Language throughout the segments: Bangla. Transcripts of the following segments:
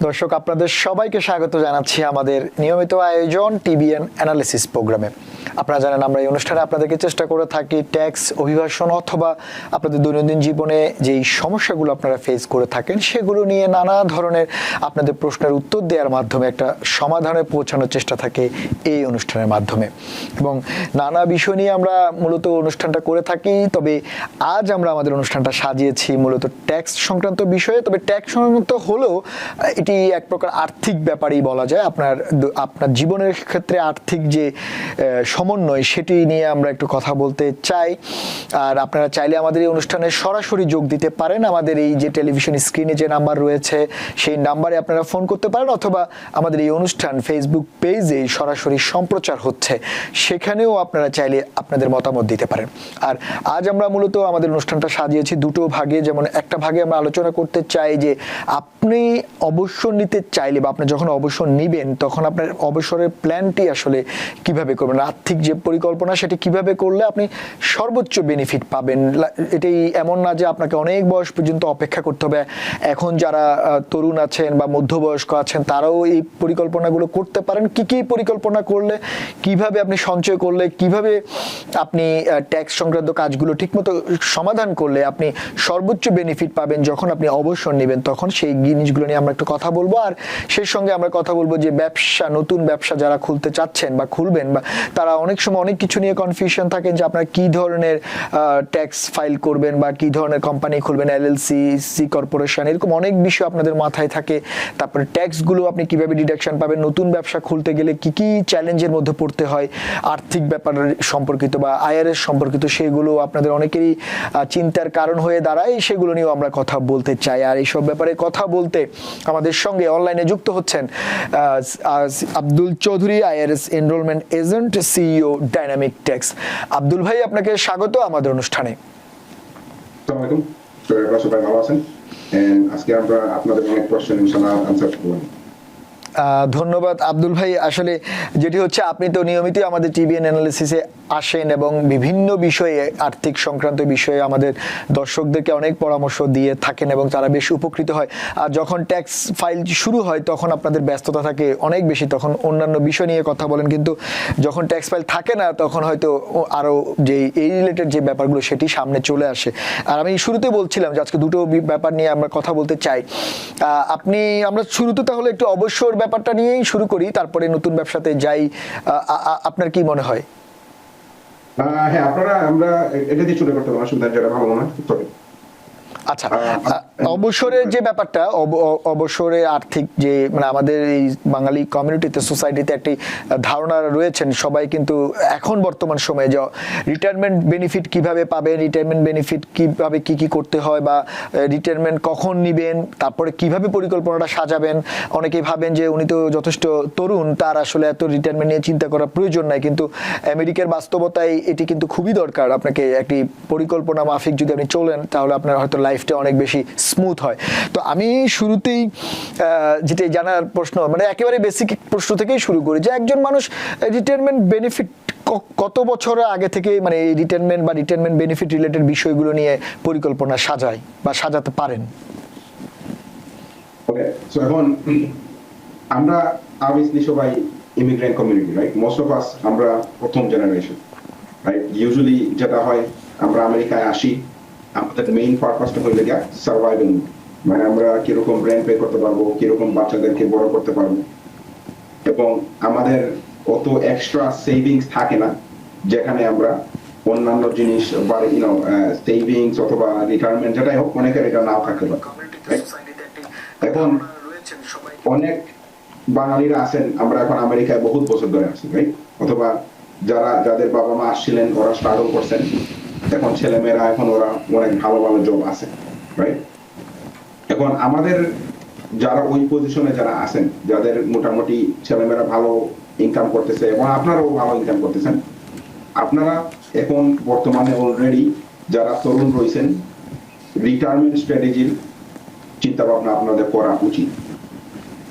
দর্শক আপনাদের সবাইকে স্বাগত জানাচ্ছি আমাদের নিয়মিত আয়োজন টিবিএন অ্যানালিসিস প্রোগ্রামে। আপনারা জানেন আমরা এই অনুষ্ঠানে আপনাদেরকে চেষ্টা করে থাকি ট্যাক্স, অভিবাসন অথবা আপনাদের দৈনন্দিন জীবনে যেই সমস্যাগুলো আপনারা ফেস করে থাকেন সেগুলো নিয়ে নানা ধরনের আপনাদের প্রশ্নের উত্তর দেওয়ার মাধ্যমে একটা সমাধানে পৌঁছানোর চেষ্টা থাকে এই অনুষ্ঠানের মাধ্যমে। এবং নানা বিষয় নিয়ে আমরা মূলত অনুষ্ঠানটা করে থাকি। তবে আজ আমরা আমাদের অনুষ্ঠানটা সাজিয়েছি মূলত ট্যাক্স সংক্রান্ত বিষয়ে। তবে ট্যাক্স সংক্রান্ত হলেও এটি এক প্রকার আর্থিক ব্যাপারই বলা যায়। আপনার জীবনের ক্ষেত্রে আর্থিক যে সমন্বয় সেটি নিয়ে আমরা একটু কথা বলতে চাই। আর আপনারা চাইলে আমাদের এই অনুষ্ঠানে সরাসরি যোগ দিতে পারেন। আমাদের এই যে টেলিভিশন স্ক্রিনে যে নাম্বার রয়েছে সেই নাম্বারে আপনারা ফোন করতে পারেন, অথবা আমাদের এই অনুষ্ঠান ফেসবুক পেজে সরাসরি সম্প্রচার হচ্ছে, সেখানেও আপনারা চাইলে আপনাদের মতামত দিতে পারেন। আর আজ আমরা মূলত আমাদের অনুষ্ঠানটা সাজিয়েছি দুটো ভাগে। যেমন একটা ভাগে আমরা আলোচনা করতে চাই যে আপনি অবসর নিতে চাইলে বা আপনি যখন অবসর নিবেন তখন আপনার অবসরের প্ল্যানটি আসলে কিভাবে করবেন, আর্থিক যে পরিকল্পনা সেটি কিভাবে করলে আপনি সর্বোচ্চ বেনিফিট পাবেন। এটাই এমন না যে আপনাকে অনেক বয়স পর্যন্ত অপেক্ষা করতে হবে। এখন যারা তরুণ আছেন বা মধ্যবয়স্ক আছেন তারাও এই পরিকল্পনাগুলো করতে পারেন। কি কি পরিকল্পনা করলে, কিভাবে আপনি সঞ্চয় করলে, কিভাবে আপনি ট্যাক্স সংক্রান্ত কাজগুলো ঠিকমতো সমাধান করলে আপনি সর্বোচ্চ বেনিফিট পাবেন যখন আপনি অবসর নেবেন, তখন সেই জিনিসগুলো নিয়ে আমরা একটু কথা বলবো। আর সেই সঙ্গে আমরা কথা বলবো যে ব্যবসা, নতুন ব্যবসা যারা খুলতে চাচ্ছেন বা খুলবেন, বা তারা অনেক সময় অনেক কিছু নিয়ে কনফিউশন থাকেন যে আপনারা কি ধরনের ট্যাক্স ফাইল করবেন বা কি ধরনের কোম্পানি খুলবেন, এলএলসি, সি কর্পোরেশন, এরকম অনেক বিষয় আপনাদের মাথায় থাকে। তারপরে ট্যাক্সগুলো আপনি কিভাবে ডিডাকশন পাবেন, নতুন ব্যবসা খুলতে গেলে কি কি চ্যালেঞ্জের মধ্যে পড়তে হয়, আর্থিক ব্যাপার সম্পর্কিত বা আইআরএস সম্পর্কিত, সেগুলো আপনাদের অনেকেরই চিন্তার কারণ হয়ে দাঁড়ায়। সেগুলো নিয়েও আমরা কথা বলতে চাই। আর এইসব ব্যাপারে কথা বলতে আমাদের সঙ্গে অনলাইনে যুক্ত হচ্ছেন Abdul Chowdhury, IRS enrolment agent, CEO, dynamic tax. Abdul ভাই, আপনাকে স্বাগত আমাদের অনুষ্ঠানে। আসসালামু আলাইকুম, সবাই ভালো আছেন? আজকে আমরা আপনাদের অনেক প্রশ্ন ইনশাআল্লাহ আনসার করব। ধন্যবাদ আব্দুল ভাই। আসলে যেটি হচ্ছে, আপনি তো নিয়মিতই আমাদের টিবিএন অ্যানালিসিসে আসেন এবং বিভিন্ন বিষয়ে, আর্থিক সংক্রান্ত বিষয়ে আমাদের দর্শকদেরকে অনেক পরামর্শ দিয়ে থাকেন এবং তারা বেশ উপকৃত হয়। আর যখন ট্যাক্স ফাইল শুরু হয় তখন আপনাদের ব্যস্ততা থাকে অনেক বেশি, তখন অন্যান্য বিষয় নিয়ে কথা বলেন। কিন্তু যখন ট্যাক্স ফাইল থাকে না তখন হয়তো আরও যে এই রিলেটেড যে ব্যাপারগুলো সেটি সামনে চলে আসে। আর আমি শুরুতে বলছিলাম যে আজকে দুটো ব্যাপার নিয়ে আমরা কথা বলতে চাই। আমরা শুরুতে তাহলে একটু অবসর ব্যাপারটা নিয়েই শুরু করি, তারপরে নতুন ব্যবসাতে যাই। আপনার কি মনে হয়? হ্যাঁ, আমরা এটা দিয়ে শুরু করতে পারি, অসুবিধা যেটা ভালো মনে হয়। আচ্ছা, অবসরের যে ব্যাপারটা, অবসরে আর্থিক যে মানে আমাদের এই বাঙালি কমিউনিটিতে, সোসাইটিতে একটি ধারণা রয়েছেন সবাই, কিন্তু এখন বর্তমান সময়ে যে রিটায়ারমেন্ট বেনিফিট কিভাবে পাবেন, রিটায়ারমেন্ট বেনিফিট কিভাবে কি করতে হয়, বা রিটায়ারমেন্ট কখন নিবেন, তারপরে কিভাবে পরিকল্পনাটা সাজাবেন। অনেকেই ভাবেন যে উনি তো যথেষ্ট তরুণ, তার আসলে এত রিটায়ারমেন্ট নিয়ে চিন্তা করার প্রয়োজন নাই। কিন্তু আমেরিকার বাস্তবতায় এটি কিন্তু খুবই দরকার। আপনাকে একটি পরিকল্পনা মাফিক যদি আপনি চলেন তাহলে আপনার হয়তো লাইফটা অনেক বেশি স্মুথ হয়। তো আমি শুরুতেই যেটা জানার প্রশ্ন, মানে একেবারে বেসিক প্রশ্ন থেকেই শুরু করি যে একজন মানুষ রিটায়ারমেন্ট বেনিফিট কত বছর আগে থেকে মানে এই রিটায়ারমেন্ট বা রিটায়ারমেন্ট বেনিফিট রিলেটেড বিষয়গুলো নিয়ে পরিকল্পনা সাজায় বা সাজাতে পারেন? ওকে, সো এখন আমরা obviously সবাই immigrant community, right? Most of us আমরা প্রথম জেনারেশন, রাইট? ইউজুয়ালি যেটা হয়, আমরা আমেরিকায় আসি, আমাদের মেইন পারপাসটা হইলে গিয়া সার্ভাইভিং, মানে আমরা কিরকম রেন্ট পে করতে পারবো, কিরকম বাচ্চাদেরকে বড় করতে পারবো, এবং আমাদের অত এক্সট্রা সেভিংস থাকে না যেখানে আমরা অন্যান্য জিনিস বা সেভিংস অথবা রিটায়ারমেন্ট যেটাই হোক, অনেকের এটা নাও থাকতে পারে। এখন অনেক বাঙালিরা আছেন, আমরা এখন আমেরিকায় বহুত বছর ধরে আছি, রাইট? অথবা যাদের বাবা মা আসছিলেন ওরা স্ট্রাগল করছেন, এখন ছেলেমেয়েরা এখন ওরা অনেক ভালো ভালো জব আছে, রাইট? এখন আমাদের যারা ওই পজিশনে যারা আছেন, যাদের মোটামুটি ছেলেমেয়েরা ভালো ইনকাম করতেছে এবং আপনারাও ভালো ইনকাম করতেছেন, আপনারা এখন বর্তমানে অলরেডি যারা তরুণ রয়েছেন, রিটায়ারমেন্ট স্ট্র্যাটেজির চিন্তা ভাবনা আপনাদের করা উচিত।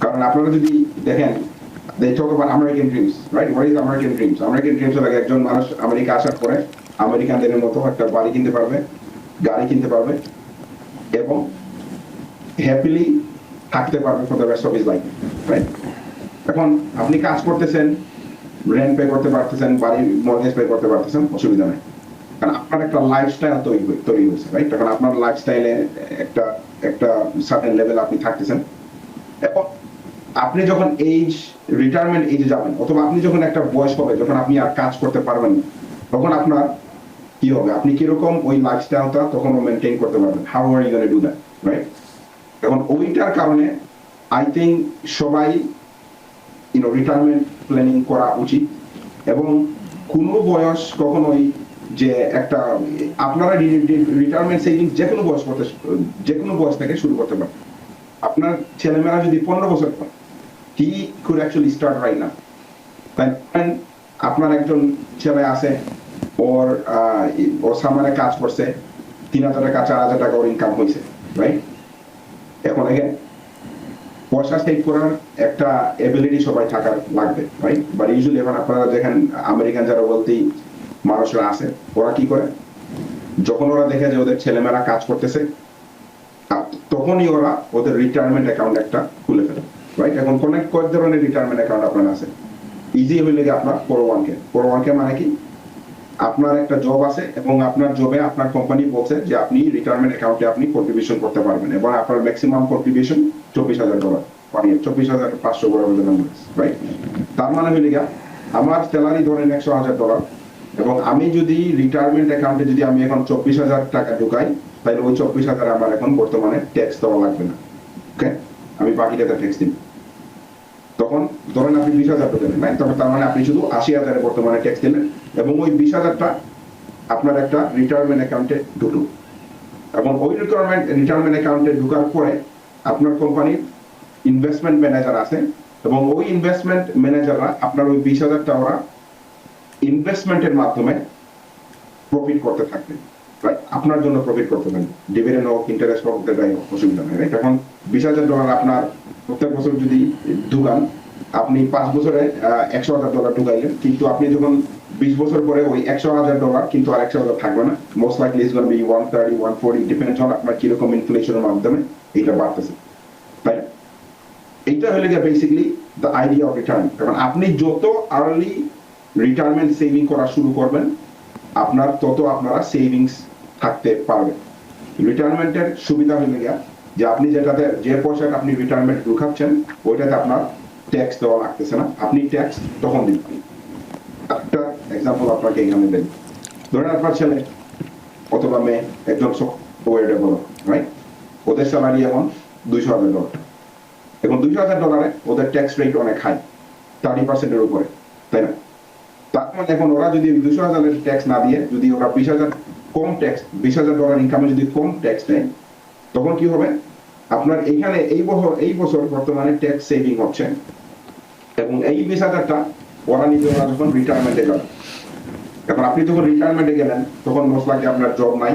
কারণ আপনারা যদি দেখেন, they talk about American dreams, right? What is American dreams? American dreams হলো একজন মানুষ আমেরিকা আসার পরে আমেরিকানদের মতো একটা বাড়ি কিনতে পারবে, গাড়ি কিনতে পারবে এবং হ্যাপিলি থাকতে পারবে for the rest of his life, right? এখন আপনি কাজ করতেছেন, রেন্ট পে করতে পারতেছেন, বাড়ির মর্গেজ পে করতে পারতেছেন, অসুবিধা নাই, কারণ আপনার একটা লাইফস্টাইল তৈরি হয়েছে, রাইট? এখন আপনার লাইফস্টাইলে একটা একটা সার্টেন লেভেল আপনি থাকতেছেন। এখন আপনি যখন রিটায়ারমেন্ট এজে যাবেন, অথবা আপনি যখন একটা বয়স হবে যখন আপনি আর কাজ করতে পারবেন না, তখন আপনার কি হবে? আপনি কিরকম ওই লাইফস্টাইলটা তখন মেনটেন করতে পারবেন? How are you gonna do that, right? এখন ওইটার কারণে আই থিঙ্ক সবাই রিটায়ারমেন্ট প্ল্যানিং করা উচিত। এবং কোনো বয়স কখনোই যে একটা আপনারা রিটায়ারমেন্ট সেভিংস যে কোনো বয়স থেকে শুরু করতে পারেন। আপনার ছেলেমেয়েরা যদি 15 বছর পর, he could actually start right now. আপনার একজন ছেলে আছে, ও সামারে কাজ করছে, 3,000 টাকা 4,000 টাকা ওর ইনকাম হয়েছে, রাইট? এখন এগেন পয়সা সেভ করার একটা এবিলিটি সবাই থাকার লাগবে, রাইট? বাট ইউজুয়ালি এখন আপনারা দেখেন আমেরিকান যারা বলতেই মানুষরা আছে, ওরা কি করে, যখন ওরা দেখে যে ওদের ছেলেমেয়েরা কাজ করতেছে, তখনই ওরা ওদের রিটায়ারমেন্ট অ্যাকাউন্ট একটা খুলে ফেলে, রাইট? এখন কয়েক ধরনের রিটায়ারমেন্ট অ্যাকাউন্ট আপনার আছে। ইজি হইলে গিয়ে আপনার 401k মানে কি, আপনার একটা জব আছে এবং আপনার জবে আপনার কোম্পানি বলছে যে আপনি রিটায়ারমেন্ট অ্যাকাউন্টে আপনি কন্ট্রিবিউশন করতে পারবেন, এবং আপনার ম্যাক্সিমাম কন্ট্রিবিউশন $24,000 পার ইয়ার, 24,500 রাইট? তার মানে হইলে গিয়া আমার স্যালারি ধরেন $100,000, এবং আমি যদি রিটায়ারমেন্ট অ্যাকাউন্টে যদি আমি এখন 24,000 টাকা ঢুকাই, তাহলে ওই 24,000 আমার এখন বর্তমানে ট্যাক্স দেওয়া লাগবে না, ওকে? আমি বাকিটাতে ট্যাক্স দিব। তখন ধরেন আপনি 20,000 ঢুকালেন, রাইট? তবে তার মানে আপনি শুধু 80,000 বর্তমানে ট্যাক্স দিলেন, এবং ওই 20,000টা আপনার একটা রিটায়ারমেন্ট অ্যাকাউন্টে ঢুকলো। এবং ওই রিটায়ারমেন্ট অ্যাকাউন্টে ঢোকার পরে আপনার কোম্পানির ইনভেস্টমেন্ট ম্যানেজার আছে, এবং ওই ইনভেস্টমেন্ট ম্যানেজাররা আপনার ওই 20,000টা ওরা ইনভেস্টমেন্টের মাধ্যমে প্রফিট করতে থাকবে, রাইট? আপনার জন্য প্রফিট করতে থাকবে, ডিভিডেন্ড হোক, ইন্টারেস্ট হোক, অসুবিধা নেই, রাইট? এখন $20,000 আপনার প্রত্যেক বছর যদি ঢুকান, আপনি 5 বছরে $100,000 ঢুকাইলেন, কিন্তু আপনি যখন 20 বছর পরে ওই $100,000 কিন্তু আর $100,000 থাকবে না, most likely is gonna be 130, 140, depends on আপনার কিরকম ইনফ্লেশনের মাধ্যমে এটা বাড়তেছে, তাই? এইটা হলে গিয়ে basically the idea of retirement. কারণ আপনি যত আর্লি রিটায়ারমেন্ট সেভিং করা শুরু করবেন, আপনার তত আপনারা সেভিংস থাকতে পারবেন। রিটায়ারমেন্টের সুবিধা হলে গিয়া যে আপনি যে পয়সাটা আপনি রিটায়ারমেন্ট ঢুকাচ্ছেন, ওইটাতে আপনার ট্যাক্স দেওয়া লাগতেছে না, আপনি ট্যাক্স তখন দিবেন। একটা এক্সাম্পল আপনাকে এখানে দেন, ধরেন আপনার ছেলে অথবা মেয়ে একজন সফটওয়্যার ডেভেলপার, রাইট? ওদের স্যালারি এখন $200,000, এখন $200,000 ওদের ট্যাক্স রেট অনেক হাই, 30% উপরে, তাই না? তার মানে এখন ওরা যদি $200,000 ট্যাক্স না দিয়ে যদি ওরা $20,000 ইনকামে যদি কম ট্যাক্স দেয়, তখন কি হবে? আপনার এইখানে এই বছর বর্তমানে ট্যাক্স সেভিং হচ্ছে, এবং এই 20,000টা ওরা নিতে ওরা যখন রিটায়ারমেন্টে যাবে, এখন আপনি যখন রিটায়ারমেন্টে গেলেন তখন মোস্ট লাইকলি আপনার জব নাই,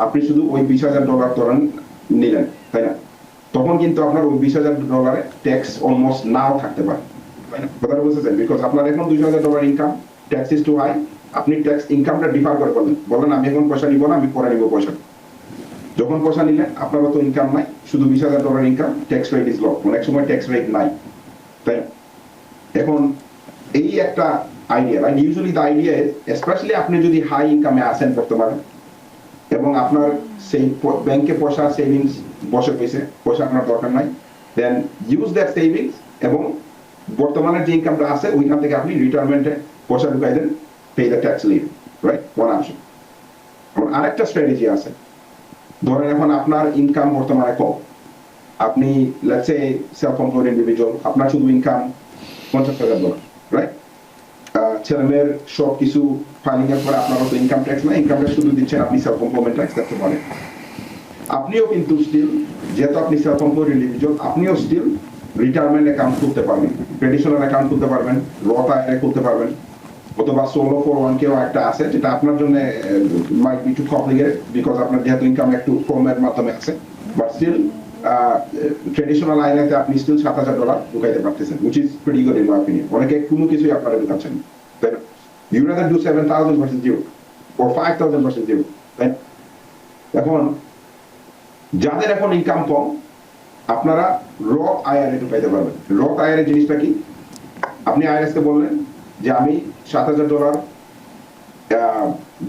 আপনি শুধু ওই $20,000 ধরেন নিলেন, তাই না? তখন কিন্তু আপনার ওই $20,000 ট্যাক্স অলমোস্ট নাও থাকতে পারে, তাই না? কথাটা বুঝতেছেন? বিকজ আপনার এখন $2,000 income, tax is too high, আপনি ট্যাক্স ইনকামটা ডিফার করে বলেন আমি এখন পয়সা নিব না, আমি পরে নিব পয়সা। যখন পয়সা নিলেন আপনারও তো ইনকাম নাই, শুধু $20,000 income, tax rate is low, অনেক সময় ট্যাক্স রেট নাই, তাই না? এখন এই একটা idea, right? Usually the idea specially আপনি যদি হাই ইনকামে আসেন বর্তমানে, এবং আপনার সেই ব্যাংকে পয়সা সেভিংস বসে পয়সা আপনার দরকার নাই, দেন ইউজ দ্যাট সেভিংস, এবং বর্তমানে যে ইনকামটা আছে ওইখান থেকে আপনি রিটায়ারমেন্টে পয়সা ঢুকাই দেন, pay the tax leave, right? One option. এখন আরেকটা স্ট্র্যাটেজি আছে, ধরেন এখন আপনার ইনকাম বর্তমানে কম, আপনি let's say self employed individual, আপনার শুধু ইনকাম $50,000, রাইট? ছেলেমেয়ের সব কিছু ফাইলিং এর পরে আপনারও তো ইনকাম ট্যাক্স নাই, ইনকাম ট্যাক্স শুধু দিচ্ছেন আপনি সেলফ এমপ্লয়মেন্ট ট্যাক্স দিতে পারেন। আপনিও কিন্তু স্টিল, যেহেতু আপনি সেলফ এমপ্লয়েড ইন্ডিভিজুয়াল, আপনিও স্টিল রিটায়ারমেন্ট অ্যাকাউন্ট খুলতে পারবেন, ট্রেডিশনাল অ্যাকাউন্ট খুলতে পারবেন, রথ আইআরএ খুলতে পারবেন, অথবা সোলো 401k একটা আছে যেটা আপনার জন্য might be too complicated, because আপনার যেহেতু ইনকাম একটু কমের মাধ্যমে আছে, বাট স্টিল ট্রেডিশনাল আইআরএতে আপনি স্টিল $7,000 ঢুকাইতে পারতেছেন, which is pretty good in my opinion. অনেকে কোনো কিছুই আপনারা ঢুকাচ্ছেন, তাই না? You rather do 7,000 versus 0 or 5,000 versus 0, তাই? এখন যাদের এখন ইনকাম কম, আপনারা রথ আইআরএ পাইতে পারবেন। রথ আইআরএ জিনিসটা কি? আপনি আইআরএস কে বললেন যে আমি $7,000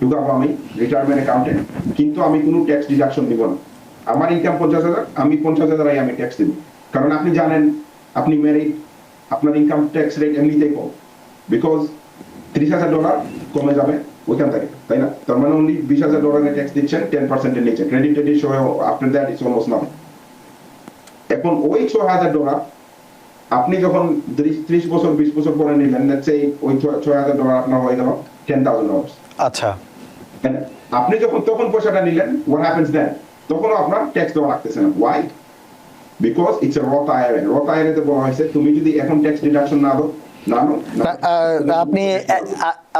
ঢুকাবো আমি রিটায়ারমেন্ট অ্যাকাউন্টে, কিন্তু আমি কোনো ট্যাক্স ডিডাকশন দিব না। আমার ইনকাম 50,000, আমি 50,000 আমি ট্যাক্স দিব। কারণ আপনি জানেন আপনি মেরিট, আপনার ইনকাম ট্যাক্স রেট এমনিতেই কম, বিকজ $30,000 কমে যাবে ওইখান থেকে, তাই না? তার মানে অনলি $20,000 ট্যাক্স দিচ্ছেন 10% এর নিচে, ক্রেডিট টেডিট সহ after that it's almost nothing. এখন ওই $6,000 আপনি যখন 30 বছর 20 বছর পরে নিলেন, লেটস সে ওই $6,000 আপনার হয়ে গেল $10,000। আচ্ছা, আপনি যখন তখন পয়সাটা নিলেন, what happens then? তখনও আপনার ট্যাক্স দেওয়া লাগতেছে না। why? because it's a Roth IRA। Roth IRA তে বলা হয়েছে তুমি যদি এখন ট্যাক্স ডিডাকশন না দাও,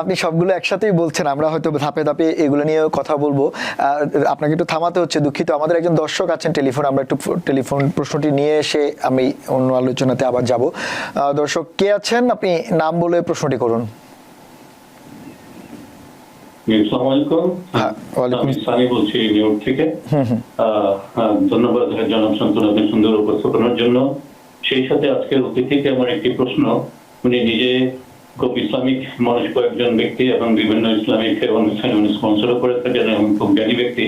আপনি সবগুলো একসাথেই বলছেন, আমরা হয়তো ধাপে ধাপে এগুলো নিয়ে কথা বলবো। আপনাকে একটু থামাতে হচ্ছে, দুঃখিত। আমাদের একজন দর্শক আছেন টেলিফোন, আমরা একটু টেলিফোন প্রশ্নটি নিয়ে এসে আমি অন্য আলোচনাতে আবার যাব। দর্শক কে আছেন, আপনি নাম বলে প্রশ্নটি করুন। আসসালামু আলাইকুম, আমি সানি বলছি নিউ ইয়র্ক থেকে। ধন্যবাদ জনাব শান্তনু, আপনি সুন্দর উপস্থাপনার জন্য। সেই সাথে আজকের অতিথিকে আমার একটি প্রশ্ন। উনি নিজে খুব ইসলামিক মনস্ক একজন ব্যক্তি এবং বিভিন্ন ইসলামিক অনুষ্ঠানে উনি স্পন্সরও করে থাকেন এবং খুব জ্ঞানী ব্যক্তি।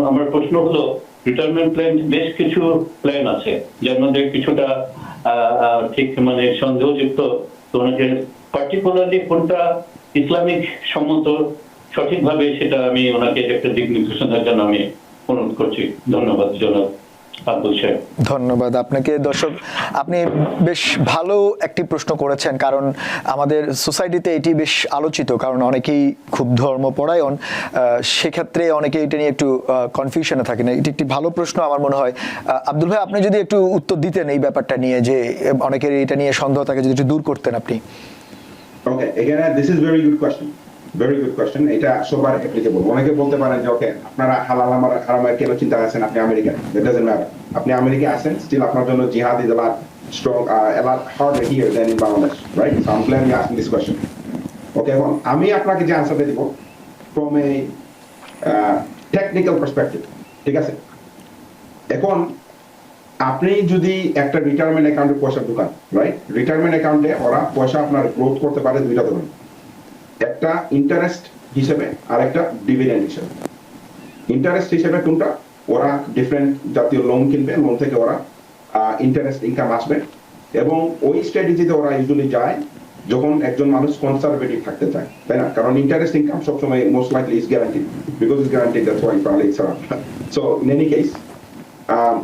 আমার প্রশ্ন হলো, রিটায়ারমেন্ট প্ল্যান বেশ কিছু প্ল্যান আছে, যার মধ্যে কিছুটা ঠিক মানে সন্দেহযুক্ত। তো ওনাকে পার্টিকুলারলি কোনটা ইসলামিক সম্মত সঠিকভাবে, সেটা আমি ওনাকে একটা দিক নির্দেশনার জন্য আমি অনুরোধ করছি। ধন্যবাদ জনাব আব্দুল সাহেব। ধন্যবাদ আপনাকে। দর্শক, আপনি বেশ ভালো একটি প্রশ্ন করেছেন, কারণ আমাদের সোসাইটিতে এটি বেশ আলোচিত, কারণ অনেকেই খুব ধর্মপরায়ণ, সেক্ষেত্রে অনেকে এটা নিয়ে একটু কনফিউশনে থাকেন। এটি একটি ভালো প্রশ্ন আমার মনে হয়। আব্দুল ভাই, আপনি যদি একটু উত্তর দিতেন এই ব্যাপারটা নিয়ে, যে অনেকের এটা নিয়ে সন্দেহ থাকে, যদি একটু দূর করতেন আপনি। ওকে, এখানে this is very good question, very good question. এটা সবার অ্যাপ্লিকেবল। অনেকে বলতে পারেন যে ওকে আপনারা হালাল হারামের কেন চিন্তা আছেন, আপনি আমেরিকান, দ্যাট ডাজন্ট ম্যাটার। আপনি আমেরিকা আছেন, স্টিল আপনার জন্য জিহাদ is a lot strong, a lot harder here than in Bangladesh, right? So I'm glad you asked me this question. ওকে, এখন আমি আপনাকে যে আনসারটা দিব from a technical perspective, ঠিক আছে? এখন আপনি যদি একটা রিটায়ারমেন্ট অ্যাকাউন্টে পয়সা ঢুকান, রাইট? রিটায়ারমেন্ট অ্যাকাউন্টে ওরা পয়সা আপনার গ্রোথ করতে পারে দুইটা ধরনের, একটা ইন্টারেস্ট হিসেবে আর একটা ডিভিডেন্ড হিসেবে। ইন্টারেস্ট হিসেবে কোনটা? ওরা ডিফারেন্ট জাতীয় লোন কিনবে, লোন থেকে ওরা ইন্টারেস্ট ইনকাম আসবে, এবং ওই স্ট্র্যাটেজিতে ওরা ইউজুয়ালি যায় যখন একজন মানুষ কনজারভেটিভ থাকতে চায়, তাই না? কারণ ইন্টারেস্ট ইনকাম সবসময় most likely is guaranteed, because is guaranteed, that's why probably it's around. So in any case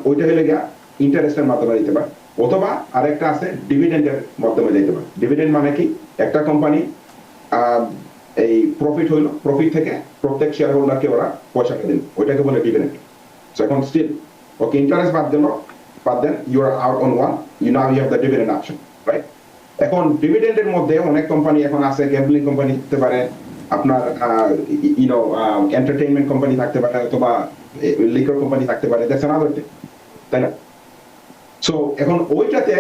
ওইটা হলে গিয়া ইন্টারেস্টের মাধ্যমে দিতে পারে, অথবা আরেকটা আছে ডিভিডেন্ডের মাধ্যমে দিতে পারে। ডিভিডেন্ড মানে কি? একটা কোম্পানি এই প্রফিট হইলো, প্রফিট থেকে প্রত্যেক শেয়ার হোল্ডারকে ওরা পয়সাটা দিল, ওইটাকে বলে ডিভিডেন্ড। সো এখন স্টিল ওকে ইন্টারেস্ট বাদ দিল, বাদ দেন you are out on one, you now you have the dividend option, right? এখন ডিভিডেন্ডের মধ্যে অনেক কোম্পানি এখন আছে, গ্যাম্বলিং কোম্পানি থাকতে পারে, আপনার ইউনো এন্টারটেইনমেন্ট কোম্পানি থাকতে পারে, অথবা লিকার কোম্পানি থাকতে পারে, দ্যাটস অ্যানাদার থিং, তাই না? সো এখন ওইটাতে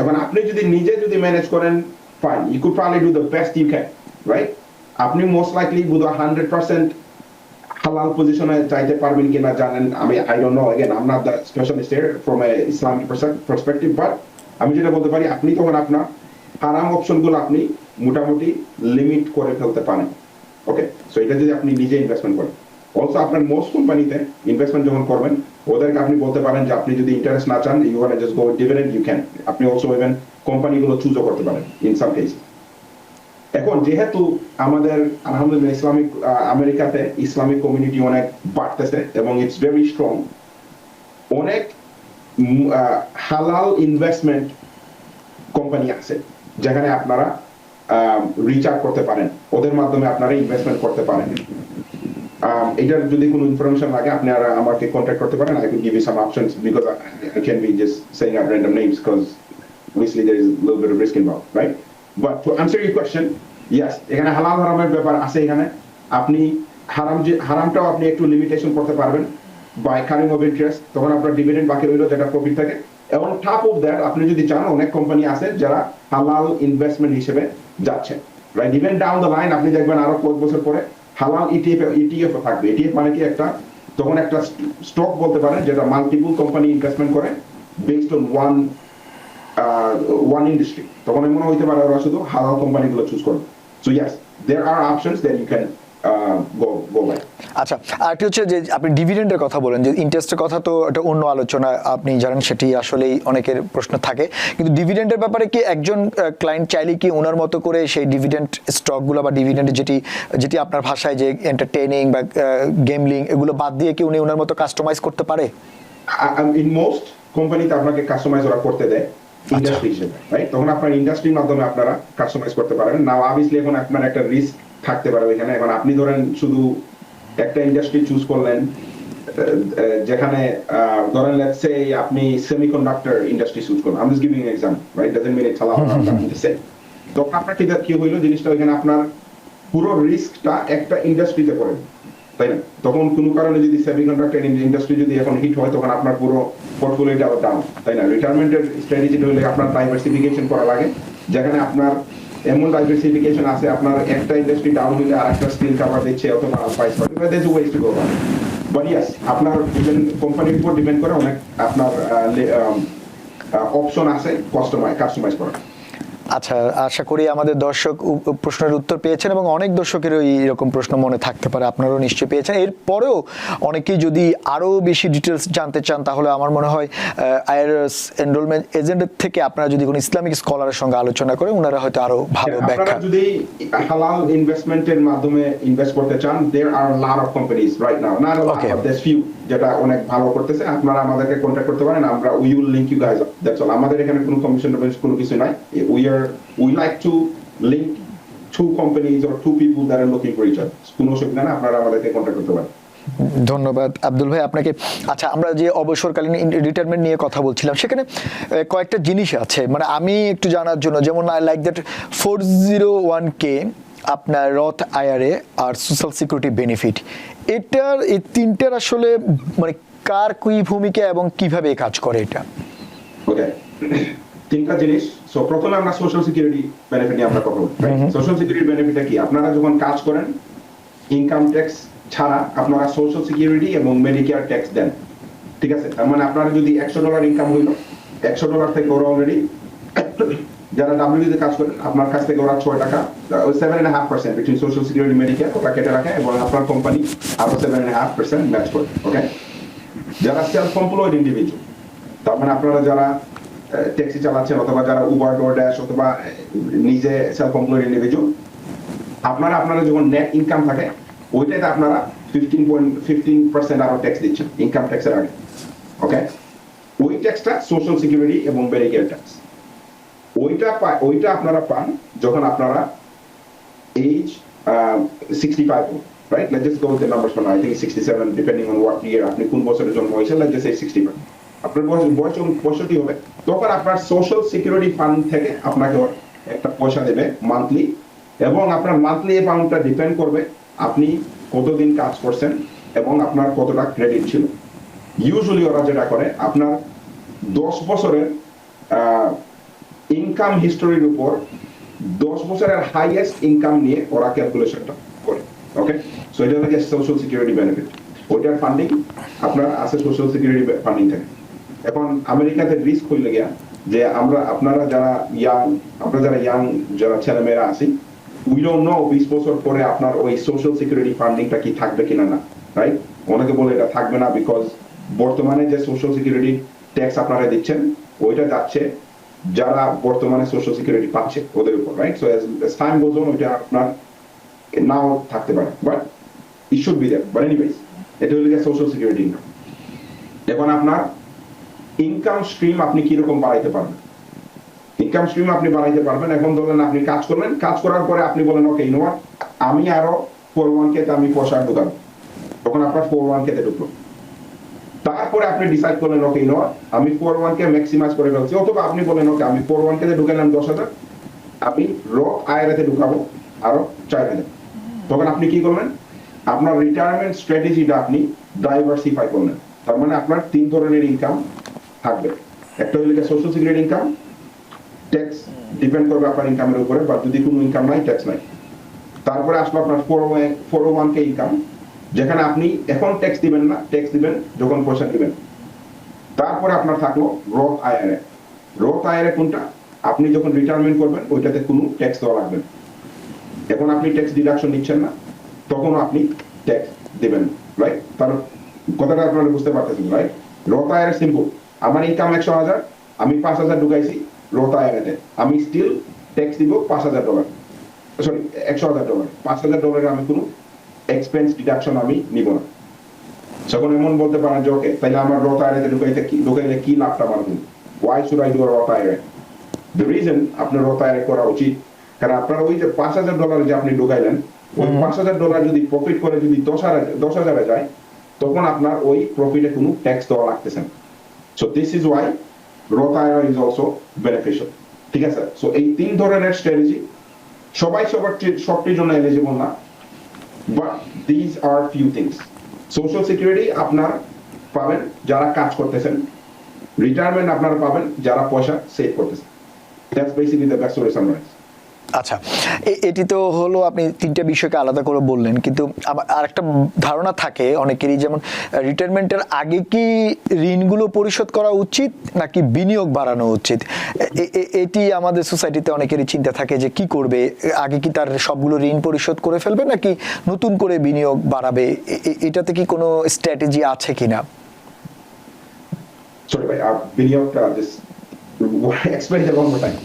এখন আপনি যদি নিজে যদি ম্যানেজ করেন, fine, you could probably do the best you can, right? আপনি মোস্ট লাইকলি বুধ 100% হালাল পজিশনে চাইতে পারবেন কিনা জানেন, আমি I don't know, again I am not the specialist here from a Islamic perspective, but আমি যেটা বলতে পারি, আপনি তখন আপনার হারাম অপশনগুলো আপনি মোটামুটি লিমিট করে ফেলতে পারেন। ওকে, সো এটা যদি আপনি নিজে ইনভেস্টমেন্ট করেন। অলসো আপনার মোস্ট কোম্পানিতে ইনভেস্টমেন্ট যখন করবেন, ওদেরকে আপনি বলতে পারেন যে আপনি যদি ইন্টারেস্ট না চান, you want just go with dividend, you can. আপনি অলসো ইভেন কোম্পানিগুলো চুজও করতে পারেন ইন সাম কেস। এখন যেহেতু আমাদের আলহামদুলিল্লাহ ইসলামিক আমেরিকাতে ইসলামিক কমিউনিটি অনেক বাড়তেছে এবং ইটস ভেরি স্ট্রং, অনেক হালাল ইনভেস্টমেন্ট কোম্পানি আছে যেখানে আপনারা রিচার্জ করতে পারেন, ওদের মাধ্যমে আপনারা ইনভেস্টমেন্ট করতে পারেন। এটার যদি কোনো ইনফরমেশন লাগে আপনারা আমাকে কন্ট্যাক্ট করতে পারেন, I can give you some options, because I can be just saying out random names, because obviously there is a little bit of risk involved, right? But to answer your question, yes, এখানে হালাল হারামের ব্যাপার আছে। এখানে আপনি হারামটাও আপনি একটু লিমিটেশন করতে পারবেন বাই কারিং অফ ইন্টারেস্ট, তখন আপনার ডিভিডেন্ড বাকি রইল যেটা প্রফিট থাকে। এবং টপ অফ দ্যাট আপনি যদি চান, অনেক কোম্পানি আছে যারা হালাল ইনভেস্টমেন্ট হিসেবে যাচ্ছে, right? Even down the line আপনি দেখবেন আরো কয়েক বছর পরে হালাল ইটিএফ থাকবে। ইটিএফ মানে কি? একটা তখন একটা স্টক বলতে পারেন যেটা মাল্টিপল কোম্পানি ইনভেস্টমেন্ট করে, বেসড অন ওয়ান ইন্ডাস্ট্রি, তখন এমন হইতে পারে ওরা শুধু হালাল কোম্পানিগুলো চুজ করবে। So yes, there are options that you can go by. আচ্ছা, আরেকটি হচ্ছে যে আপনি ডিভিডেন্ডের কথা বলেন, যে ইন্টারেস্টের কথা তো এটা অন্য আলোচনা, আপনি জানেন সেটি আসলেই অনেকের প্রশ্ন থাকে, কিন্তু ডিভিডেন্ডের ব্যাপারে কি একজন ক্লায়েন্ট চাইলে কি ওনার মতো করে সেই ডিভিডেন্ড স্টকগুলো বা ডিভিডেন্ড যেটি আপনার ভাষায় যে এন্টারটেইনিং বা গেমলিং এগুলো বাদ দিয়ে কি উনি ওনার মতো কাস্টমাইজ করতে পারে? ইন মোস্ট কোম্পানিতে আপনাকে কাস্টমাইজ ওরা করতে দেয় ইন্ডাস্ট্রি হিসেবে, রাইট? তখন আপনার ইন্ডাস্ট্রির মাধ্যমে আপনারা কাস্টমাইজ করতে পারেন না। অবভিয়াসলি এখন আপনার একটা রিস্ক থাকতে পারে এখানে। এখন আপনি ধরেন শুধু একটা ইন্ডাস্ট্রি চুজ করলেন, যেখানে ধরেন লেটস সে আপনি সেমিকন্ডাক্টর ইন্ডাস্ট্রি চুজ করলেন, I am just giving an example, right? Doesn't mean it's হালাল, তখন আপনার কি হইলো জিনিসটা, ওইখানে আপনার পুরো রিস্কটা একটা ইন্ডাস্ট্রিতে পড়ে, তাই না? তখন কোনো কারণে যদি সেমিকন্ডাক্টর ইন্ডাস্ট্রি যদি এখন হিট হয়, তখন আপনার পুরো পোর্টফোলিওটা আবার ডাউন, তাই না? রিটায়ারমেন্টের স্ট্র্যাটেজিটা হলে আপনার ডাইভার্সিফিকেশন করা লাগে, যেখানে আপনার এমন ডাইভার্সিফিকেশন আছে, আপনার একটা ইন্ডাস্ট্রি ডাউন হইলে আরেকটা স্কিল কভার দিচ্ছে অথবা প্রাইস পাবে, there is ways to go. But yes, আপনার কোম্পানির উপর ডিপেন্ড করে অনেক আপনার অপশন আছে কাস্টমাইজ করার। আচ্ছা, আশা করি আমাদের দর্শক প্রশ্নের উত্তর পেয়েছেন এবং অনেক দর্শকেরও এইরকম প্রশ্ন মনে থাকতে পারে, আপনারাও নিশ্চয়ই পেয়েছেন। এরপরেও অনেকেই যদি আরও বেশি ডিটেলস জানতে চান, তাহলে আমার মনে হয় আইআরএস এনরোলমেন্ট এজেন্টের থেকে আপনারা যদি কোনো ইসলামিক স্কলারের সঙ্গে আলোচনা করে, ওনারা হয়তো আরো ভালো ব্যাখ্যা। আপনারা যদি হালাল ইনভেস্টমেন্টের মাধ্যমে ইনভেস্ট করতে চান, there are lot of companies right now, not a lot, there's few যেটা অনেক ভালো করতেছে। আপনারা আমাদেরকে কন্টাক্ট করতে পারেন, আমরা we will link you guys up, that's all. আমাদের এখানে কোনো কমিশন কোনো কিছু নাই। We like to link two companies or two people that are looking for each other. কোনো অসুবিধা না, আপনারা আমাদেরকে কন্টাক্ট করতে পারেন। ধন্যবাদ আব্দুল ভাই আপনাকে। আচ্ছা, আমরা যে অবসরকালীন রিটায়ারমেন্ট নিয়ে কথা বলছিলাম, সেখানে কয়েকটা জিনিস আছে, মানে আমি একটু জানার জন্য, যেমন আই লাইক দ্যাট 401k আপনার রথ আইআরএ আর সোশ্যাল সিকিউরিটি বেনিফিট, এটার এই তিনটার আসলে মানে কার কি ভূমিকা এবং কিভাবে কাজ করে এটা? ওকে, তিনটা জিনিস। সো প্রথমে আমরা সোশ্যাল সিকিউরিটি বেনিফিট নিয়ে আমরা কথা বলি। সোশ্যাল সিকিউরিটি বেনিফিটটা কি? আপনারা যখন কাজ করেন, ইনকাম ট্যাক্স ছাড়া আপনারা সোশ্যাল সিকিউরিটি এবং মেডিকেয়ার ট্যাক্স দেন, ঠিক আছে? তার মানে আপনারা যদি $100 ইনকাম হইলো, $100 থেকে ওরা অলরেডি, যারা ডাব্লিউতে কাজ করেন, আপনার কাছ থেকে ওরা 6 টাকা 7.5% বিটুইন সোশ্যাল সিকিউরিটি মেডিকেয়ার ওরা কেটে রাখে, এবং আপনার কোম্পানি আরো 7.5% ম্যাচ করে। ওকে, যারা সেলফ এমপ্লয়েড ইন্ডিভিজুয়াল, তার মানে আপনারা যারা ট্যাক্সি চালাচ্ছেন অথবা যারা উবার ডোরড্যাশ অথবা নিজে সেলফ এমপ্লয়েড ইন্ডিভিজুয়াল, আপনারা যখন নেট ইনকাম থাকে, ওইটাতে আপনারা 15% আরো ট্যাক্স দিচ্ছেন ইনকাম ট্যাক্সের আগে। ওকে, ওই ট্যাক্সটা সোশ্যাল সিকিউরিটি এবং মেডিকেয়ার ট্যাক্স, ওইটা আপনারা পান যখন আপনারা age 65, right? Let's just go with the numbers for now. I think it's 67 depending on what year আপনি কোন বছরে জন্ম হয়েছে। Let's just say 65, আপনার বয়স 65 হবে, তখন আপনার সোশ্যাল সিকিউরিটি ফান্ড থেকে আপনাকে একটা পয়সা দেবে মান্থলি, এবং আপনার মান্থলি অ্যামাউন্টটা ডিপেন্ড করবে আপনি কতদিন কাজ করছেন এবং আপনার কতটা ক্রেডিট ছিল। ইউজুয়ালি ওরা যেটা করে, আপনার 10 বছরের ইনকাম হিস্টোরির উপর 10 বছরের হাইয়েস্ট ইনকাম নিয়ে ওরা ক্যালকুলেশনটা করে। ওকে, সো এটা হচ্ছে সোশ্যাল সিকিউরিটি বেনিফিট। ওইটার ফান্ডিং আপনার আছে সোশ্যাল সিকিউরিটি ফান্ডিং থেকে। এখন আমেরিকাতে রিস্ক হইলে গিয়া যে আপনারা যারা ইয়াং যারা ছেলেমেয়েরা আছি, উই ডোন্ট নো 20 বছর পরে আপনার ওই সোশ্যাল সিকিউরিটি ফান্ডিংটা কি থাকবে কিনা না, রাইট? অনেকে বলে এটা থাকবে না, বিকজ বর্তমানে যে সোশ্যাল সিকিউরিটি ট্যাক্স আপনারা দিচ্ছেন, ওইটা যাচ্ছে যারা বর্তমানে সোশ্যাল সিকিউরিটি পাচ্ছে ওদের উপর, right? So as time goes on, ওইটা আপনার নাও থাকতে পারে, but it should be there. But anyways, এটা হলো সোশ্যাল সিকিউরিটি ইনকাম। এখন আপনার ইনকাম স্ট্রিম আপনি কিরকম বাড়াইতে পারবেন? ইনকাম স্ট্রিম আপনি বাড়াইতে পারবেন, এখন ধরেন আপনি কাজ করলেন, কাজ করার পরে আপনি বলেন ওকে, ইউ নো হোয়াট, আমি আরো 401k তে আমি পয়সা ঢুকাবো, তখন আপনার 401k তে ঢুকলো। তারপরে আপনি ডিসাইড করলেন ওকে, ইউ নো হোয়াট, আমি 401k ম্যাক্সিমাইজ করে ফেলছি, অথবা আপনি বলেন ওকে, আমি 401k তে ঢুকালাম 10,000, আমি রথ আইআরএ তে ঢুকাবো আরো 4,000। তখন আপনি কি করলেন? আপনার রিটায়ারমেন্ট স্ট্র্যাটেজিটা আপনি ডাইভার্সিফাই করলেন। তার মানে আপনার 3 ধরনের ইনকাম থাকবে। একটা হলো social security income, tax depend করবে আপনার ইনকামের উপরে, বা যদি কোনো ইনকাম নাই, ট্যাক্স নাই। তারপরে আসলো আপনার 401k ইনকাম, যেখানে আপনি এখন ট্যাক্স দিবেন না, ট্যাক্স দিবেন যখন পয়সা দিবেন। তারপরে আপনার থাকলো রথ আইআরএ। রথ আইআরএ কোনটা? আপনি যখন রিটায়ারমেন্ট করবেন ওইটাতে কোনো ট্যাক্স দেওয়া লাগবে না। এখন আপনি ট্যাক্স ডিডাকশন নিচ্ছেন না, তখন আপনি ট্যাক্স দেবেন, রাইট? তার কথাটা আপনারা বুঝতে পারতেছেন, রাইট? রথ আইআরএ সিম্পল, আমার ইনকাম 100,000, আমি 5,000 ঢুকাইছি রথ আইআরএতে, আমি স্টিল ট্যাক্স দিব $5,000, সরি $100,000, $5,000 আমি কোনো এক্সপেন্স ডিডাকশন আমি নিব না। যখন এমন বলতে পারেন যে ওকে তাহলে আমার রথ আইআরএতে ঢুকাইলে কি লাভটা আমার হলো, ওয়াই শুড আই ডু রথ আইআরএ? দ্য রিজন আপনার রথ আইআরএ করা উচিত, কারণ আপনার ওই যে $5,000 যে আপনি ঢুকাইলেন, ওই $5,000 যদি প্রফিট করে যদি 10,000 যায়, তখন আপনার ওই প্রফিটে কোনো ট্যাক্স দেওয়া লাগতেছে না। সো দিস ইজ ওয়াই রথ আইআরএ ইজ অলসো বেনিফিশিয়াল, ঠিক আছে? সো এই 3 ধরনের স্ট্র্যাটেজি সবাই সবটির জন্য এলিজিবল না, but this are few things. Social security আপনার পাবেন যারা কাজ করতেছেন, রিটায়ারমেন্ট আপনারা পাবেন যারা পয়সা সেভ করতেছেন। That's basically the best way to summarise. আচ্ছা, এটি তো হলো আপনি 3টা বিষয়কে আলাদা করে বললেন, কিন্তু আরেকটা ধারণা থাকে অনেকেরই, যেমন রিটায়ারমেন্টের আগে কি ঋণগুলো পরিশোধ করা উচিত নাকি বিনিয়োগ বাড়ানো উচিত? এটি আমাদের সোসাইটিতে অনেকেরই চিন্তা থাকে যে কি করবে, আগে কি তার সবগুলো ঋণ পরিশোধ করে ফেলবে নাকি নতুন করে বিনিয়োগ বাড়াবে? এটাতে কি কোনো স্ট্র্যাটেজি আছে কিনা? সরি ভাই, বিনিয়োগটা just explain the one more time.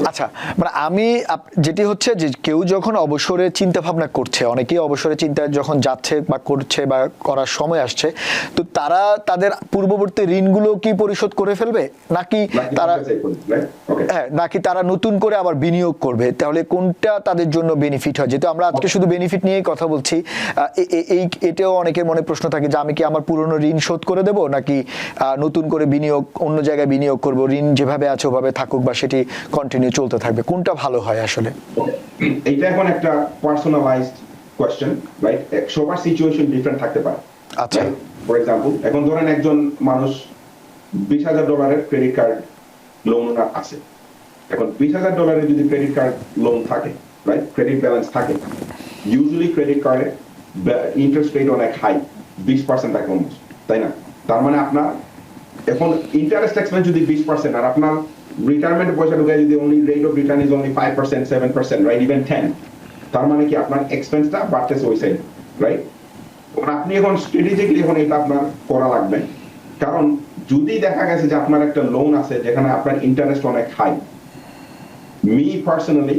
আচ্ছা, মানে আমি যেটি হচ্ছে যে কেউ যখন অবসরে চিন্তা ভাবনা করছে, অনেকেই অবসরে চিন্তা যখন যাচ্ছে বা করছে বা করার সময় আসছে, তো তারা তাদের পূর্ববর্তী ঋণগুলো কি পরিশোধ করে ফেলবে নাকি তারা নতুন করে আবার বিনিয়োগ করবে? তাহলে কোনটা তাদের জন্য বেনিফিট হয়? যেহেতু আমরা আজকে শুধু বেনিফিট নিয়েই কথা বলছি, এটাও অনেকের মনে প্রশ্ন থাকে যে আমি কি আমার পুরনো ঋণ শোধ করে দেব নাকি নতুন করে বিনিয়োগ, অন্য জায়গায় বিনিয়োগ করব, ঋণ যেভাবে আছে ওভাবে থাকুক বা সেটি কন্টিনিউ চলতে থাকবে, কোনটা ভালো হয় আসলে? এটা এখন একটা পার্সোনালাইজড কোশ্চেন, রাইট? সবার সিচুয়েশন ডিফারেন্ট থাকতে পারে। আচ্ছা, ফর এক্সাম্পল, এখন ধরেন একজন মানুষ $20,000 ক্রেডিট কার্ড লোন আছে। এখন $20,000 যদি ক্রেডিট কার্ড লোন থাকে, রাইট, ক্রেডিট ব্যালেন্স থাকে, ইউজুয়ালি ক্রেডিট কার্ডে ইন্টারেস্ট রেট অনেক হাই, 20% থাকে অলমোস্ট, তাই না? তার মানে আপনার এখন ইন্টারেস্ট এক্সপেন্স যদি 20% আর আপনার রিটায়ারমেন্ট পয়সা ঢুকে যদি only rate of return is only 5%, 7%, right, even 10, তার মানে কি আপনার এক্সপেন্সটা বাড়তেছে ওই সাইডে, রাইট? আপনি এখন স্ট্র্যাটেজিক্যালি এখন এটা আপনার করা লাগবে, কারণ যদি দেখা গেছে যে আপনার একটা লোন আছে যেখানে আপনার ইন্টারেস্ট অনেক হাই, মি পার্সোনালি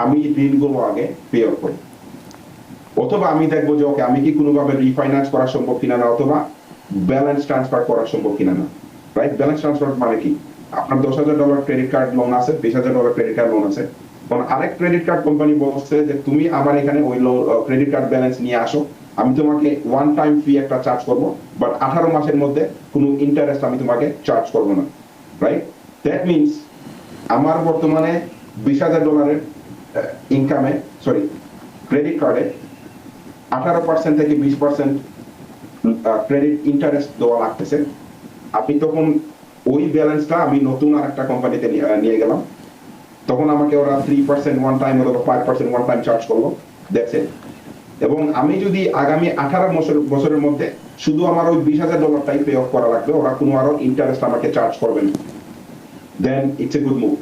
আমি ঋণগুলো আগে পে অফ করি, অথবা আমি দেখবো যে ওকে আমি কি কোনোভাবে রিফাইন্যান্স করা সম্ভব কিনা না, অথবা ব্যালেন্স ট্রান্সফার করা সম্ভব কিনা না, রাইট? ব্যালেন্স ট্রান্সফার মানে কি? আপনার $10,000 ক্রেডিট কার্ড লোন আছে, $20,000 ক্রেডিট কার্ড লোন আছে, কারণ আরেক ক্রেডিট কার্ড কোম্পানি বলছে যে তুমি আমার এখানে ওই ক্রেডিট কার্ড ব্যালেন্স নিয়ে আসো, আমি তোমাকে ওয়ান টাইম ফি একটা চার্জ করব, বাট 18 মাসের মধ্যে কোনো ইন্টারেস্ট আমি তোমাকে চার্জ করব না, রাইট? দ্যাট মিনস আমার বর্তমানে $20,000 ইনকামে, সরি, ক্রেডিট কার্ডে 18% থেকে 20% ক্রেডিট ইন্টারেস্ট দেওয়া লাগতেছে। আপনি তখন ওই ব্যালেন্সটা আমি নতুন আর একটা কোম্পানিতে নিয়ে গেলাম, তখন আমাকে ওরা 3% ওয়ান টাইম অথবা 5% ওয়ান টাইম চার্জ করলো, দ্যাটস ইট। এবং আমি যদি আগামী 18 বছরের মধ্যে শুধু আমার ওই $20,000 পে অফ করা লাগবে, ওরা কোনো আরো ইন্টারেস্ট আমাকে চার্জ করবে না, then it's a good move,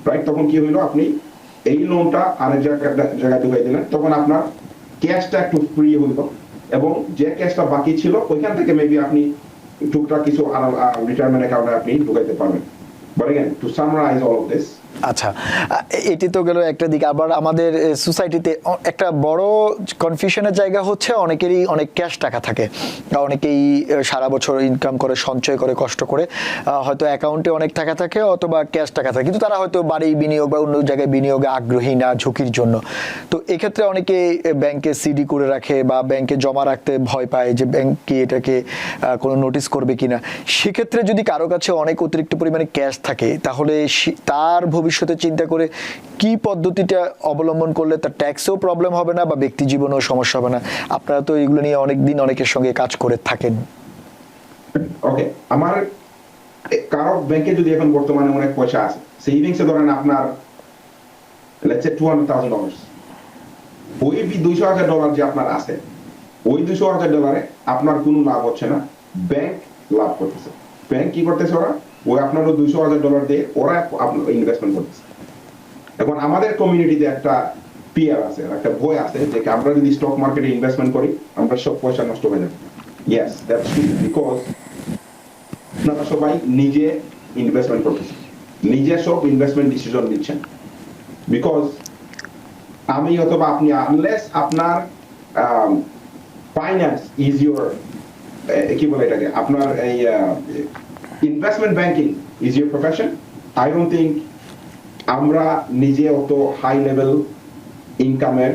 right? তখন কি হইলো, আপনি এই লোনটা আরেক জায়গায় ঢুকাই দিলেন, তখন আপনার ক্যাশটা একটু ফ্রি হইল, এবং যে ক্যাশটা বাকি ছিল ওইখান থেকে মেবি আপনি টুকটাক কিছু রিটায়ারমেন্ট অ্যাকাউন্টে আপনি ঢুকাইতে পারবেন। But again to summarise all of this, আচ্ছা, এটি তো গেল একটা দিক। আবার আমাদের সোসাইটিতে একটা বড় কনফিউশনের জায়গা হচ্ছে অনেকেরই অনেক ক্যাশ টাকা থাকে, অনেকেই সারা বছর ইনকাম করে, সঞ্চয় করে, কষ্ট করে, হয়তো অ্যাকাউন্টে অনেক টাকা থাকে অথবা ক্যাশ টাকা থাকে, কিন্তু তারা হয়তো বাড়ি বিনিয়োগ বা অন্য জায়গায় বিনিয়োগে আগ্রহী না, ঝুঁকির জন্য। তো এক্ষেত্রে অনেকে ব্যাংকে সিডি করে রাখে বা ব্যাংকে জমা রাখতে ভয় পায় যে ব্যাংক কি এটাকে কোনো নোটিস করবে কিনা। সেক্ষেত্রে যদি কারো কাছে অনেক অতিরিক্ত পরিমাণে ক্যাশ থাকে, তাহলে তার ভবিষ্যতে চিন্তা করে কি পদ্ধতিটা অবলম্বন করলে তার ট্যাক্সেও প্রবলেম হবে না বা ব্যক্তি জীবনেও সমস্যা হবে না? আপনারা তো এগুলো নিয়ে অনেকদিন অনেকের সঙ্গে কাজ করে থাকেন। ওকে, আমার কারো ব্যাংকে যদি এখন বর্তমানে অনেক পয়সা আছে, সেভিংসে ধরেন আপনার লেটস সে $200,000, ওই $200,000 যে আপনার আছে, ওই $200,000 আপনার কোনো লাভ হচ্ছে না, ব্যাংক লাভ করতেছে। ব্যাংক কি করতেছে, ওরা ওই আপনার $200,000 দিয়ে ওরা আপনার ইনভেস্টমেন্ট করতেছে। এখন আমাদের কমিউনিটিতে একটা পিয়ার আছে, একটা ভয় আছে যে আমরা যদি স্টক মার্কেটে ইনভেস্টমেন্ট করি আমরা সব পয়সা নষ্ট হয়ে যাবে। ইয়েস, দ্যাটস ট্রু, বিকজ আপনারা সবাই নিজে ইনভেস্টমেন্ট করতেছেন, নিজে সব ইনভেস্টমেন্ট ডিসিশন নিচ্ছেন। বিকজ আমি অথবা আপনি, আনলেস আপনার ফাইন্যান্স ইজ ইউর, কি বলে এটাকে, আপনার এই investment banking is your profession, I don't think আমরা নিজে অত হাই লেভেল ইনকামের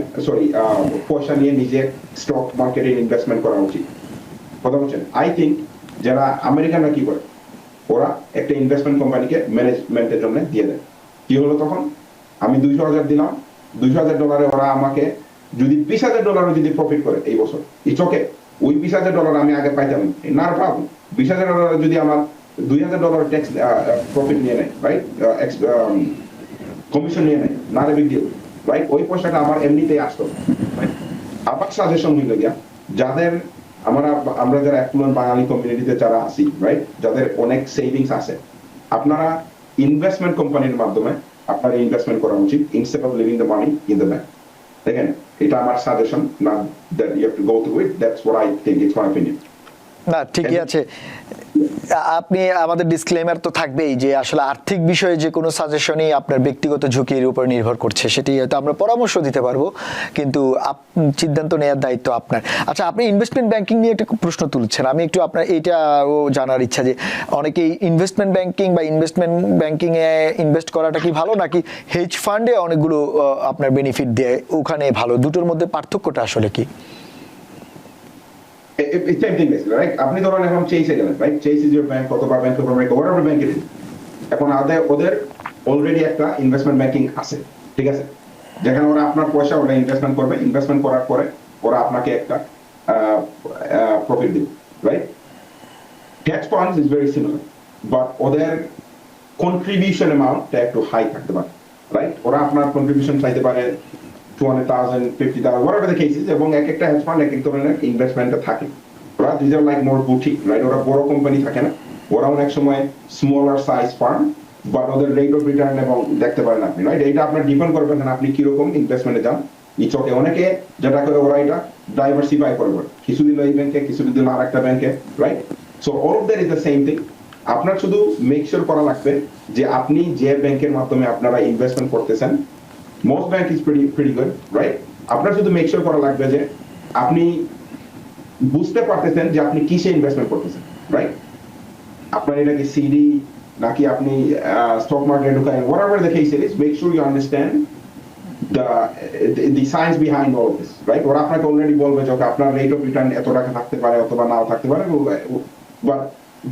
পয়সা নিয়ে নিজে স্টক মার্কেটে ইনভেস্টমেন্ট করা উচিত। কথা বলছেন? আই থিঙ্ক যারা আমেরিকানরা কি করে, ওরা একটা ইনভেস্টমেন্ট কোম্পানিকে ম্যানেজমেন্টের জন্য দিয়ে দেয়। কি হলো তখন, আমি $200,000 দিলাম, $200,000 ওরা আমাকে যদি $20,000 যদি প্রফিট করে এই বছর, ইটস ওকে। ওই $20,000 আমি আগে পাইতাম না, পাবো। $20,000 যদি আমার $2,000 ট্যাক্স প্রফিট নিয়ে নেয়, রাইট, কমিশন নিয়ে নেয়, না বিগ ডিল, রাইট, ওই পয়সাটা আমার এমনিতেই আসতো। আবার সাজেশন হইল গিয়া, যাদের আমরা যারা অ্যাফ্লুয়েন্ট বাঙালি কমিউনিটিতে যারা আছি, রাইট, যাদের অনেক সেভিংস আছে, আপনারা ইনভেস্টমেন্ট কোম্পানির মাধ্যমে আপনার ইনভেস্টমেন্ট করা উচিত, instead of living the money in the bank. দেখেন, এটা আমার সাজেশন, না that you have to go through it, that's what I think, it's my opinion. না, ঠিকই আছে। আপনি আমাদের ডিসক্লেমার তো থাকবেই যে আসলে আর্থিক বিষয়ে যে কোনো সাজেশনই আপনার ব্যক্তিগত ঝুঁকির উপর নির্ভর করছে, সেটি হয়তো আমরা পরামর্শ দিতে পারবো, কিন্তু সিদ্ধান্ত নেওয়ার দায়িত্ব আপনার। আচ্ছা, আপনি ইনভেস্টমেন্ট ব্যাংকিং নিয়ে একটা প্রশ্ন তুলছেন, আমি একটু আপনার এইটাও জানার ইচ্ছা যে অনেকেই ইনভেস্টমেন্ট ব্যাংকিং বা ইনভেস্টমেন্ট ব্যাংকিং এ ইনভেস্ট করাটা কি ভালো, নাকি হেজ ফান্ডে অনেকগুলো আপনার বেনিফিট দেয় ওখানে ভালো, দুটোর মধ্যে পার্থক্যটা আসলে কি? Same thing basically, right? আপনি ধরেন এখন চেইসে গেলেন, right? Chase is your bank, অথবা Bank of America, whatever bank it is. এখন ওদের অলরেডি একটা ইনভেস্টমেন্ট ব্যাংকিং আছে, ঠিক আছে, যেখানে ওরা আপনার পয়সা ওরা ইনভেস্টমেন্ট করবে, ইনভেস্টমেন্ট করার পরে ওরা আপনাকে একটা প্রফিট দিবে, right? Tax funds is very similar, but ওদের কন্ট্রিবিউশন অ্যামাউন্টটা একটু হাই থাকতে পারে, রাইট? ওরা আপনার কন্ট্রিবিউশন চাইতে পারে $200,000, $50,000, whatever the case is, এবং এক একটা হেজ ফান্ড এক এক ধরনের ইনভেস্টমেন্টে থাকে। ওরা these are like more boutique, right? ওরা বড় কোম্পানি থাকে না, ওরা অনেক সময় স্মলার সাইজ ফার্ম, বাট ওদের রেট অফ রিটার্ন এবং দেখতে পারেন আপনি, রাইট? এইটা আপনার ডিপেন্ড করবে না আপনি কিরকম ইনভেস্টমেন্টে যান। ইটস ওকে, অনেকে যেটা করে ওরা এটা ডাইভার্সিফাই করবে, কিছু দিল এই ব্যাংকে, কিছু দিল আর একটা ব্যাংকে, right? So all of that is the same thing. আপনার শুধু মেক শিওর করা লাগবে যে আপনি যে ব্যাংকের মাধ্যমে আপনারা ইনভেস্টমেন্ট করতেছেন, most bank is pretty good, right? আপনার শুধু মেক শিওর করা লাগবে যে আপনি বুঝতে পারতেছেন যে আপনি কিসে ইনভেস্টমেন্ট করতেছেন, রাইট? আপনার এটা কি সিডি নাকি আপনি স্টক মার্কেটে ঢুকায়, whatever the case it is, make sure you understand the science behind all of this, right? ওরা আপনাকে অলরেডি বলবে যে আপনার রেট অফ রিটার্ন এত টাকা থাকতে পারে অথবা নাও থাকতে পারে, but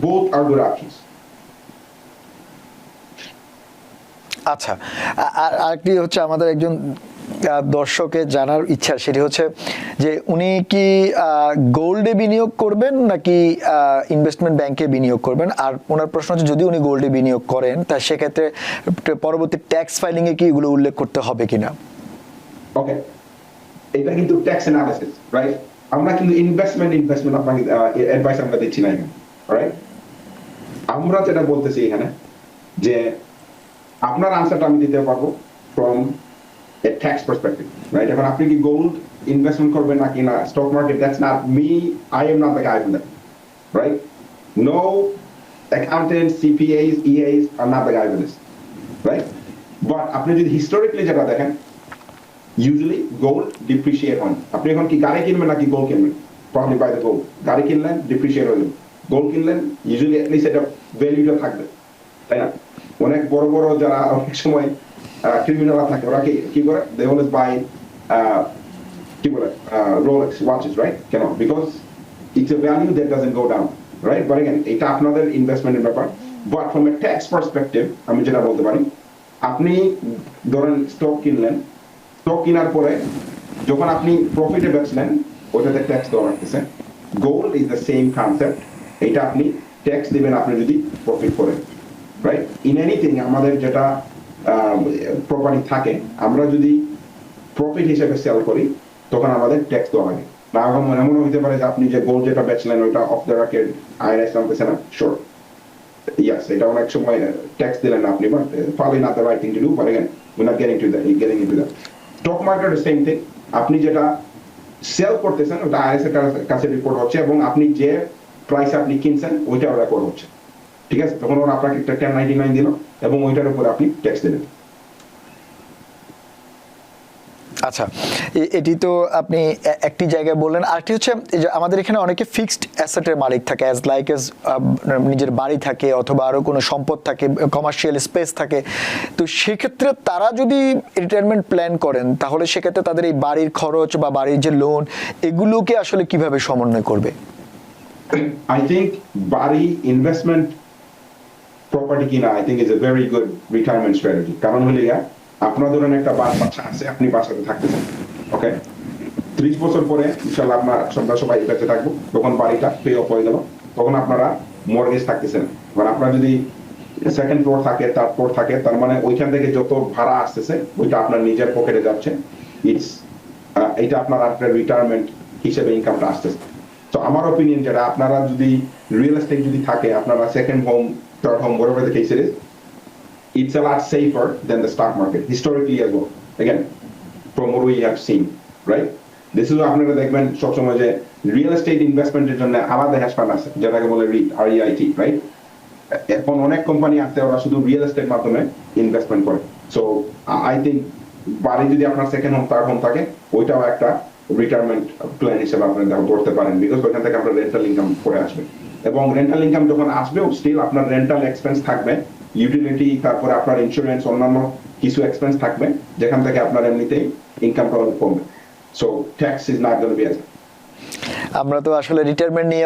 both are good options. আচ্ছা, আরেকটি হচ্ছে আমাদের একজন দর্শকের জানার ইচ্ছা, সেটি হচ্ছে যে উনি কি গোল্ডে বিনিয়োগ করবেন নাকি ইনভেস্টমেন্ট ব্যাংকে বিনিয়োগ করবেন, আর ওনার প্রশ্ন হচ্ছে যদি উনি গোল্ডে বিনিয়োগ করেন তা সেক্ষেত্রে পরবর্তী ট্যাক্স ফাইলিং এ কি এগুলো উল্লেখ করতে হবে কিনা? ওকে, এটা কিন্তু ট্যাক্স অ্যানালিসিস, রাইট? আমরা কিন্তু ইনভেস্টমেন্ট আপনাকে অ্যাডভাইস আমরা দিচ্ছি না এখানে, রাইট? আমরা যেটা বলতেছি এখানে যে আপনার আনসারটা আমি দিতে পারবো from a tax perspective, right? এখন আপনি কি গোল্ড ইনভেস্টমেন্ট করবেন নাকি না stock market, that's not me, I am not the guy for that, right? No accountants, CPAs, EAs are not the guy for this, right? But আপনি যদি হিস্টোরিক্যালি যেটা দেখেন, ইউজুয়ালি গোল্ড ডিপ্রিশিয়েট হয়। আপনি এখন কি গাড়ি কিনবেন নাকি গোল্ড কিনবেন? Probably buy the gold. গাড়ি কিনলেন, ডিপ্রিশিয়েট হয়ে যাবে। গোল্ড কিনলেন, ইউজুয়ালি অ্যাট লিস্ট এটা ভ্যালুটা থাকবে, তাই না? অনেক বড় বড় যারা অনেক সময় ক্রিমিনালরা থাকে, ওরা কি করে, দে অলওয়েজ বাই কি বলে রোলেক্স ওয়াচেস, রাইট? কেন? Because it's a value that doesn't go down, right? But again এটা আপনাদের ইনভেস্টমেন্টের ব্যাপার। But from a tax perspective আমি যেটা বলতে পারি, আপনি ধরেন স্টক কিনলেন, স্টক কেনার পরে যখন আপনি প্রফিটে বেচলেন ওটাতে ট্যাক্স দেওয়া লাগতেছে। Gold is the same concept, এটা আপনি ট্যাক্স দিবেন আপনি যদি প্রফিট করেন, রাইট? ইন এনিথিং আমাদের যেটা প্রপার্টি থাকে, আমরা যদি প্রফিট হিসেবে সেল করি তখন আমাদের ট্যাক্স দেওয়া লাগে। না এমনও হতে পারে যে আপনি যে গোল্ড যেটা বেচলেন ওইটা অফ দ্য রেকর্ড আইআরএস জানতেছে না, শিওর yes, এটা অনেক সময় ট্যাক্স দিলেন না আপনি, but probably not the right thing to do, but again we're not getting into that. Stock market the same thing, আপনি যেটা সেল করতেছেন ওটা আইআরএস এর কাছে রিপোর্ট হচ্ছে এবং আপনি যে প্রাইসে আপনি কিনছেন ওইটাও রেকর্ড হচ্ছে, ঠিক আছে? তখন ওরা আপনাকে একটা 1099 দিল এবং ওইটার উপর আপনি ট্যাক্স দিলেন। আচ্ছা, এটি তো আপনি একটি জায়গায় বললেন। আরেকটি হচ্ছে যে আমাদের এখানে অনেকে ফিক্সড অ্যাসেটের মালিক থাকে, অ্যাজ লাইক এজ নিজের বাড়ি থাকে অথবা আরও কোনো সম্পদ থাকে, কমার্শিয়াল স্পেস থাকে। তো সেক্ষেত্রে তারা যদি রিটায়ারমেন্ট প্ল্যান করেন তাহলে সেক্ষেত্রে তাদের এই বাড়ির খরচ বা বাড়ির যে লোন এগুলোকে আসলে কিভাবে সমন্বয় করবে? I think বাড়ি ইনভেস্টমেন্ট প্রপার্টি কিনা I think is a very good retirement strategy. কারণ হলে আপনার ধরেন একটা বাচ্চা আছে, আপনি বাসাতে থাকতেছেন, ওকে, 30 বছর পরে ইনশাআল্লাহ আপনার সবাই বেঁচে থাকবো, তখন বাড়িটা পে অফ হয়ে গেল, তখন আপনারা মর্গেজ থাকতেছেন। মানে আপনার যদি সেকেন্ড ফ্লোর থাকে, থার্ড ফ্লোর থাকে, তার মানে ওইখান থেকে যত ভাড়া আসতেছে ওইটা আপনার নিজের পকেটে যাচ্ছে, এটা আপনার রিটায়ারমেন্ট হিসেবে ইনকামটা আসতেছে। তো আমার অপিনিয়ন যেটা, আপনারা যদি রিয়েল এস্টেট যদি থাকে, আপনারা second home, third home, whatever the case it is, it's a lot safer than the stock market historically as well, again from what we have seen, right? This is আপনারা দেখবেন সবসময় যে রিয়েল এস্টেট ইনভেস্টমেন্টের জন্য আলাদা হ্যাজ ফান্ড আছে যেটাকে বলে REIT, রাইট? এখন অনেক কোম্পানি আছে ওরা শুধু রিয়েল এস্টেট মাধ্যমে ইনভেস্টমেন্ট করে। সো আই থিঙ্ক বাড়ি যদি আপনার সেকেন্ড হোম, থার্ড হোম থাকে, ওইটাও একটা রিটায়ারমেন্ট প্ল্যান হিসেবে আপনারা ধরতে পারেন, বিকজ ওইখান থেকে আপনার রেন্টাল ইনকাম করে আসবে এবং রেন্টাল ইনকাম যখন আসবেও স্টিল আপনার রেন্টাল এক্সপেন্স থাকবে, ইউটিলিটি, তারপরে আপনার ইন্স্যুরেন্স, অন্যান্য কিছু এক্সপেন্স থাকবে যেখান থেকে আপনার এমনিতেই ইনকামটা কমবে। So tax is not gonna be as. আমরা তো আসলে রিটায়ারমেন্ট নিয়ে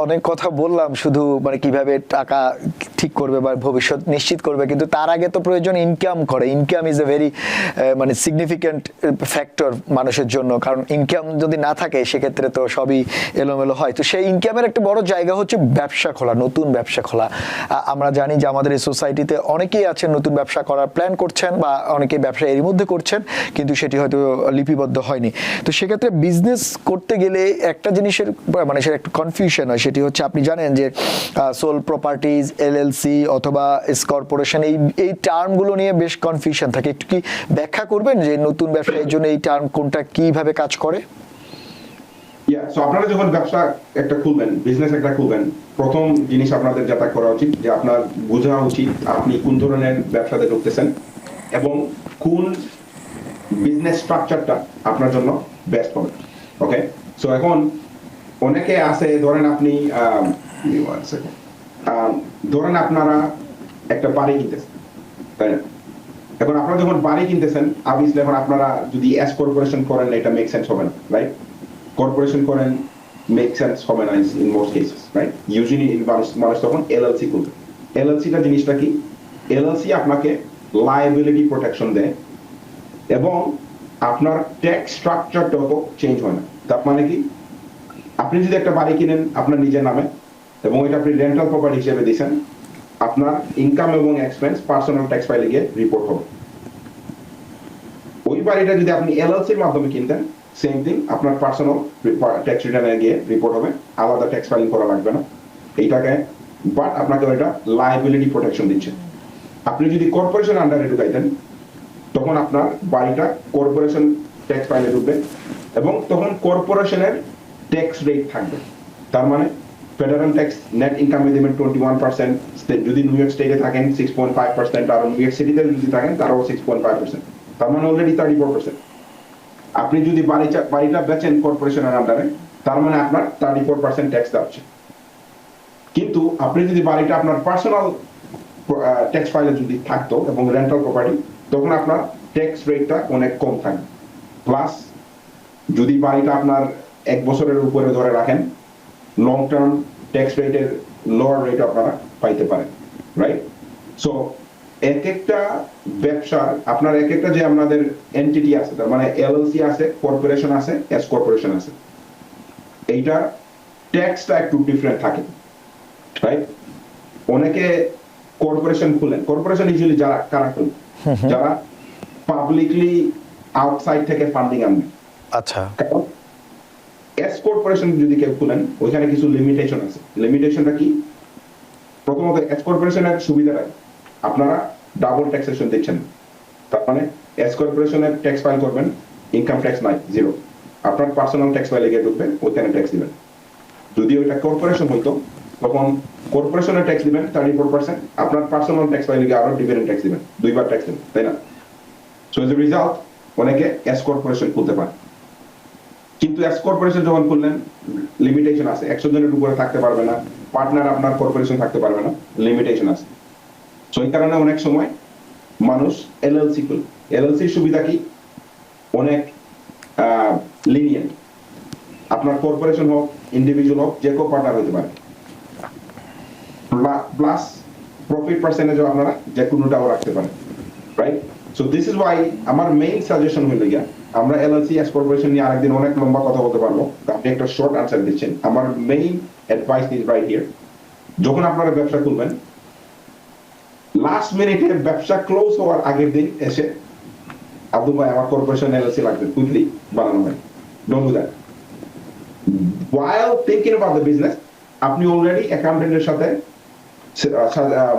অনেক কথা বললাম, শুধু মানে কিভাবে টাকা ঠিক করবে বা ভবিষ্যৎ নিশ্চিত করবে, কিন্তু তার আগে তো প্রয়োজন ইনকাম করে। ইনকাম ইজ এ ভেরি মানে সিগনিফিক্যান্ট ফ্যাক্টর মানুষের জন্য, কারণ ইনকাম যদি না থাকে সেক্ষেত্রে তো সবই এলোমেলো হয়। তো সেই ইনকামের একটা বড় জায়গা হচ্ছে ব্যবসা খোলা, নতুন ব্যবসা খোলা। আমরা জানি যে আমাদের এই সোসাইটিতে অনেকেই আছেন নতুন ব্যবসা করার প্ল্যান করছেন বা অনেকেই ব্যবসা এরই মধ্যে করছেন, কিন্তু সেটি হয়তো লিপিবদ্ধ হয়নি। তো সেক্ষেত্রে বিজনেস করতে গেলে একটা জিনিসের মানে সেটা একটু কনফিউশন হয়, সেটি হচ্ছে আপনি জানেন যে সোল প্রপার্টিজ, এলএলসি অথবা এস কর্পোরেশন, এই টার্মগুলো নিয়ে বেশ কনফিউশন থাকে। একটু কি ব্যাখ্যা করবেন যে নতুন ব্যবসায়ীর জন্য এই টার্ম কোনটা কিভাবে কাজ করে? সো আপনারা যখন ব্যবসা একটা খুলবেন, বিজনেস একটা খুলবেন, প্রথম জিনিস আপনাদের যেটা করা উচিত যে আপনার বোঝা উচিত আপনি কোন ধরনের ব্যবসাতে ঢুকতেছেন এবং কোন বিজনেস স্ট্রাকচারটা আপনার জন্য বেস্ট হবে, ওকে? সো এখন অনেকে আছে, ধরেন আপনি ধরেন আপনারা একটা বাড়ি কিনতেছেন, তাই না? এখন আপনারা যখন বাড়ি কিনতেছেন, অবভিয়াসলি এখন আপনারা যদি এস কর্পোরেশন করেন এটা মেক সেন্স হবে না, রাইট? কর্পোরেশন করেন মেক সেন্স হবে না in most cases, right? Usually মানুষ তখন এলএলসি করবে। এলএলসিটা জিনিসটা কি? এলএলসি আপনাকে লায়াবিলিটি প্রোটেকশন দেয় এবং আপনার ট্যাক্স স্ট্রাকচারটাও চেঞ্জ হয় না। তার মানে কি, আপনি যদি একটা বাড়ি কিনেন আপনার নিজের নামে এবং এটা আপনি রেন্টাল প্রপার্টি হিসেবে দিয়েছেন, আপনার ইনকাম এবং এক্সপেন্স পার্সোনাল ট্যাক্স ফাইলে গিয়ে রিপোর্ট হবে। ওই বাড়িটা যদি আপনি এলএলসির মাধ্যমে কিনতেন, সেম থিং, আপনার পার্সোনাল ট্যাক্স রিটার্নে গিয়ে রিপোর্ট হবে, আলাদা ট্যাক্স ফাইলিং করা লাগবে না এইটাকে, বাট আপনাকে ওইটা লায়াবিলিটি প্রোটেকশন দিচ্ছে। আপনি যদি কর্পোরেশন আন্ডারে ঢুকাইতেন তখন আপনার বাড়িটা কর্পোরেশন ট্যাক্স ফাইলে ঢুকবে এবং তখন কর্পোরেশনের ট্যাক্স রেট থাকবে। তার মানে ফেডারেল ট্যাক্স নেট ইনকামে দেবেন 21%, যদি নিউ ইয়র্ক স্টেটে থাকেন 6.5%, আর নিউ ইয়র্ক সিটিতে যদি থাকেন তারও 6.5%, তার মানে অলরেডি 34%। আপনি যদি বাড়িটা বেচেন কর্পোরেশনের আন্ডারে, তার মানে আপনার 34% ট্যাক্স দেওয়া হচ্ছে। কিন্তু আপনি যদি বাড়িটা আপনার পার্সোনাল ট্যাক্স ফাইলে যদি থাকতো এবং রেন্টাল প্রপার্টি, তখন আপনার ট্যাক্স রেটটা অনেক কম থাকবে। প্লাস যদি বাড়িটা আপনার 1 বছরের উপরে ধরে রাখেন, লং টার্ম ট্যাক্স রেটের লোয়ার রেট আপনারা পাইতে পারেন, রাইট? সো এক একটা ব্যবসা আপনার এক একটা যে আমাদের এন্টিটি আছে, তার মানে এলএলসি আছে, কর্পোরেশন আছে, এস কর্পোরেশন আছে, এইটা ট্যাক্সটা একটু ডিফারেন্ট থাকে, রাইট? অনেকে কর্পোরেশন খুলেন, কর্পোরেশন ইউজুয়ালি যারা কারা খুলেন, যারা পাবলিকলি আউটসাইড থেকে ফান্ডিং আনবে। আচ্ছা, এস কর্পোরেশন যদি কেউ খুলেন ওইখানে কিছু লিমিটেশন আছে। লিমিটেশনটা কি? প্রথমত এস কর্পোরেশনের সুবিধাটা আপনারা ডাবল ট্যাক্সেশন দিচ্ছেন। তার মানে এস কর্পোরেশনের ট্যাক্স ফাইল করবেন, ইনকাম ট্যাক্স নাই, জিরো। আপনার পার্সোনাল ট্যাক্স ফাইলে গিয়ে ঢুকবেন, ওইখানে ট্যাক্স দিবেন। যদি ওইটা কর্পোরেশন হইতো তখন কর্পোরেশনের ট্যাক্স দিবেন 34%, আপনার পার্সোনাল ট্যাক্স ফাইলে গিয়ে আরো ডিভিডেন্ড ট্যাক্স দিবেন, দুইবার ট্যাক্স দিবেন, তাই না? সো এজ এ রিজাল্ট অনেকে এস কর্পোরেশন খুলতে পারে। কিন্তু এস কর্পোরেশন যখন খুললেন লিমিটেশন আছে, 100 জনের উপরে থাকতে পারবে না, পার্টনার আপনার কর্পোরেশন থাকতে পারবে না, লিমিটেশন আছে। সো এই কারণে অনেক সময় মানুষ এলএলসি খুলে। এলএলসির সুবিধা কি? অনেক লিনিয়েন্ট। আপনার কর্পোরেশন হোক, ইন্ডিভিজুয়াল হোক, যে কেউ পার্টনার হতে পারে। প্লাস প্রফিট পার্সেন্টেজও আপনারা যে কোনোটাও রাখতে পারেন, right? So this is Y আমার মেইন সাজেশন হইল গিয়া, আমরা এলএলসি এস কর্পোরেশন নিয়ে আরেকদিন অনেক লম্বা কথা বলতে পারবো, আপনি একটা শর্ট আনসার দিচ্ছেন। আমার main advice is right here, যখন আপনারা ব্যবসা খুলবেন লাস্ট মিনিটে ব্যবসা ক্লোজ হওয়ার আগের দিন এসে আব্দুল ভাই আমার কর্পোরেশন এলএলসি লাগবে, কুইকলি বানানো হয়। Don't do that. while thinking about the business আপনি অলরেডি অ্যাকাউন্টেন্টের সাথে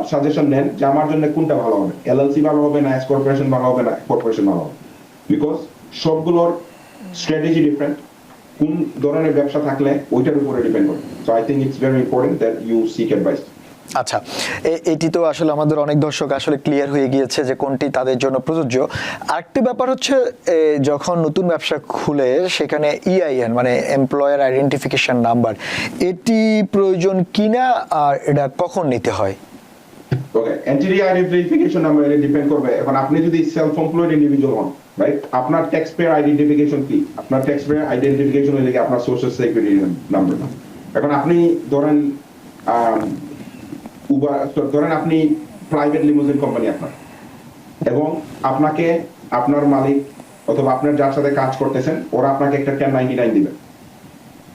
সাজেশন নেন যে আমার জন্য কোনটা ভালো হবে, এলএলসি ভালো হবে না এস কর্পোরেশন ভালো হবে না কর্পোরেশন ভালো হবে, বিকজ সবগুলোর স্ট্র্যাটেজি ডিফারেন্ট। কোন ধরনের ব্যবসা থাকলে ওইটার উপরে ডিপেন্ড করে। So I think it's very important that you seek advice. আচ্ছা, এটি তো আসলে আমাদের অনেক দর্শক আসলে ক্লিয়ার হয়ে গিয়েছে যে কোনটি তাদের জন্য প্রযোজ্য। আরেকটি ব্যাপার হচ্ছে যখন নতুন ব্যবসা খুলে সেখানে ইআইএন মানে এমপ্লয়ার আইডেন্টিফিকেশন নাম্বার, এটি প্রয়োজন কিনা আর এটা কখন নিতে হয়? ওকে, এন্টিটি আইডেন্টিফিকেশন নাম্বার এটা ডিপেন্ড করবে। এখন আপনি যদি সেলফ এমপ্লয়েড ইন্ডিভিজুয়াল হন, রাইট, আপনার ট্যাক্স পেয়ার আইডেন্টিফিকেশন কি? আপনার ট্যাক্স পেয়ার আইডেন্টিফিকেশন হইলে কি আপনার সোশ্যাল সিকিউরিটি নাম্বারটা। এখন আপনি ধরেন ধরেন আপনি প্রাইভেট লিমুজিন কোম্পানি আপনার, এবং আপনাকে আপনার মালিক অথবা আপনার যার সাথে কাজ করতেছেন ওরা আপনাকে একটা 1099 দিবে।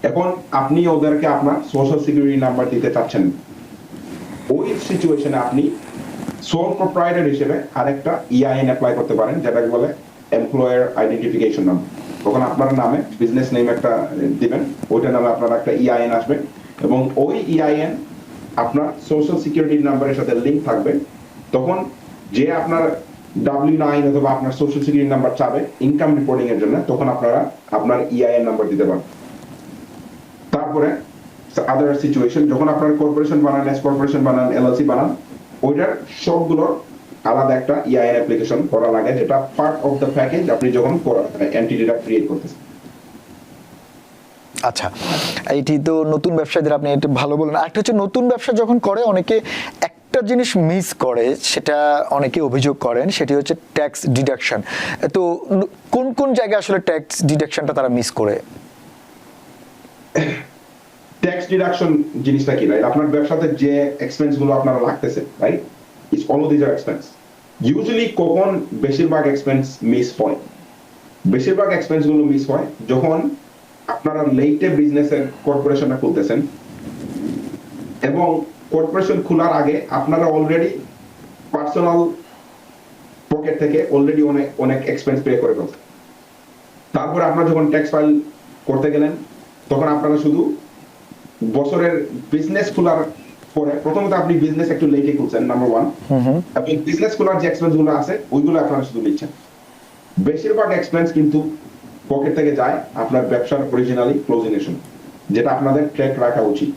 এখন আপনি ওদেরকে আপনার সোশ্যাল সিকিউরিটি নাম্বার দিতে চাচ্ছেন, ওই সিচুয়েশনে আপনি সোল প্রোপ্রাইটার হিসেবে আরেকটা ইআইএন অ্যাপ্লাই করতে পারেন, যেটাকে বলে এমপ্লয়ার আইডেন্টিফিকেশন নাম্বার। তখন আপনার নামে বিজনেস নেম একটা দিবেন, ওইটার নামে আপনার একটা ইআইএন আসবে, এবং ওই ইআইএন আপনার সোশ্যাল সিকিউরিটি নাম্বারের সাথে লিংক থাকবে। তখন যে আপনার W9 অথবা আপনার সোশ্যাল সিকিউরিটি নাম্বার চাবে ইনকাম রিপোর্টিং এর জন্য, তখন আপনারা আপনার ইআইএন নাম্বার দিতে পারেন। তারপরে আদার সিচুয়েশন, যখন আপনার কর্পোরেশন বানান, এস কর্পোরেশন বানান, এলএলসি বানান, ওইটার সবগুলোর আলাদা একটা ইআইএন অ্যাপ্লিকেশন করা লাগে, যেটা পার্ট অফ দ্য প্যাকেজ আপনি যখন এন্টিটিটা ক্রিয়েট করতেছেন। আচ্ছা, এইটি তো নতুন ব্যবসায়ীদের আপনি এটা ভালো বলেন। একটা হচ্ছে নতুন ব্যবসা যখন করে অনেকে একটা জিনিস মিস করে, সেটা অনেকে অভিযোগ করেন, সেটি হচ্ছে ট্যাক্স ডিডাকশন। তো কোন কোন জায়গায় আসলে ট্যাক্স ডিডাকশনটা তারা মিস করে? ট্যাক্স ডিডাকশন জিনিসটা কি, রাইট? আপনার ব্যবসাতে যে এক্সপেন্স গুলো আপনারা লাগতেছে, right, it's all this are expense. Usually কখন বেশিরভাগ এক্সপেন্স মিস হয়? বেশিরভাগ এক্সপেন্স গুলো মিস হয় যখন আপনারা লেটে বিজনেসের কর্পোরেশনটা খুলতেছেন, এবং কর্পোরেশন খোলার আগে আপনারা অলরেডি পার্সোনাল পকেট থেকে অলরেডি অনেক অনেক এক্সপেন্স পে করে ফেলছেন। তারপরে আপনারা যখন ট্যাক্স ফাইল করতে গেলেন, তখন আপনারা শুধু বছরের বিজনেস খোলার পরে প্রথমত আপনি বিজনেস একটু লেটে খুলছেন, নাম্বার 1, এবং বিজনেস খোলার যে এক্সপেন্স গুলো আছে ওইগুলো আপনারা শুধু নিচ্ছেন। বেশিরভাগ এক্সপেন্স কিন্তু পকেট থেকে যায় আপনার ব্যবসার অরিজিনালি ক্লোজিং এর সময়, যেটা আপনাদের ট্র্যাক রাখা উচিত,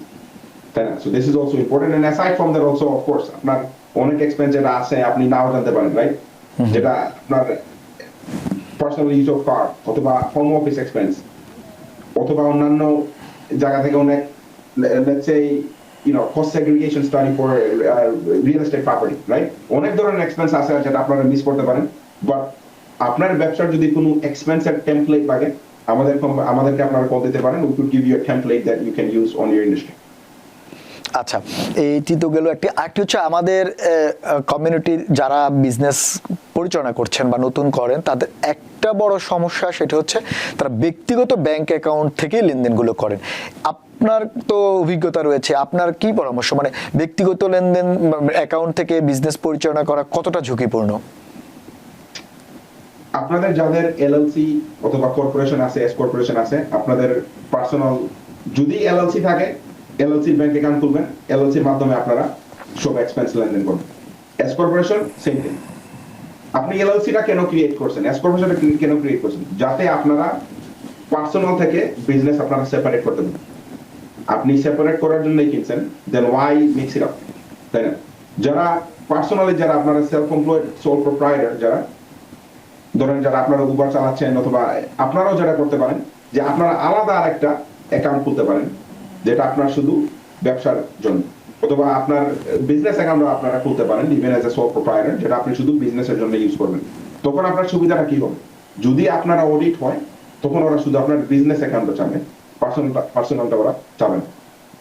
তাই না? So this is also important. And aside from that also of course আপনার অনেক এক্সপেন্স যেটা আছে আপনি নাও জানতে পারেন, রাইট, যেটা আপনার পার্সোনাল ইউজ অফ কার অথবা হোম অফিস এক্সপেন্স অথবা অন্যান্য জায়গা থেকে অনেক, let's say cost segregation study for real estate property, right? অনেক ধরনের এক্সপেন্স আছে যেটা আপনারা মিস করতে পারেন। বাট আপনার ব্যবসার যদি কোনো এক্সপেন্সের টেমপ্লেট লাগে, আমাদেরকে আপনারা কল দিতে পারেন, we could give you a template that you can use on your industry. আচ্ছা, এইটি তো গেল একটি। আরেকটি হচ্ছে আমাদের কমিউনিটির যারা বিজনেস পরিচালনা করছেন বা নতুন করেন, তাদের একটা বড় সমস্যা, সেটা হচ্ছে তারা ব্যক্তিগত ব্যাংক অ্যাকাউন্ট থেকে লেনদেনগুলো করেন। আপনার তো অভিজ্ঞতা রয়েছে, আপনার কি পরামর্শ, মানে ব্যক্তিগত লেনদেন অ্যাকাউন্ট থেকে বিজনেস পরিচালনা করা কতটা ঝুঁকিপূর্ণ? আপনাদের যাদের এলএলসি অথবা কর্পোরেশন আছে, এস কর্পোরেশন আছে, আপনাদের পার্সোনাল যদি এলএলসি থাকে, এলএলসি ব্যাংক অ্যাকাউন্ট খুলবেন, এলএলসির মাধ্যমে আপনারা সব এক্সপেন্স লেনদেন করবেন। S corporation same thing. আপনি এলএলসিটা কেন ক্রিয়েট করছেন, এস কর্পোরেশনটা কেন ক্রিয়েট করছেন? যাতে আপনারা পার্সোনাল থেকে বিজনেস আপনারা সেপারেট করতে পারেন। আপনি সেপারেট করার জন্যই কিনছেন, দেন ওয়াই মিক্স ইট আপ, তাই না? যারা পার্সোনালি, যারা আপনারা সেলফ এমপ্লয়েড সোল প্রোপ্রাইটার, যারা ধরেন যারা আপনারা উবার চালাচ্ছেন, অথবা আপনারাও যারা করতে পারেন যে আপনারা আলাদা আরেকটা অ্যাকাউন্ট খুলতে পারেন যেটা আপনার শুধু ব্যবসার জন্য, অথবা আপনার বিজনেস অ্যাকাউন্টও আপনারা খুলতে পারেন even as a sole proprietor, যেটা আপনি শুধু বিজনেসের জন্য ইউজ করবেন। তখন আপনার সুবিধাটা কি হবে? যদি আপনারা অডিট হয়, তখন ওরা শুধু আপনার বিজনেস অ্যাকাউন্টটা চাবে, পার্সোনালটা ওরা চাবেন,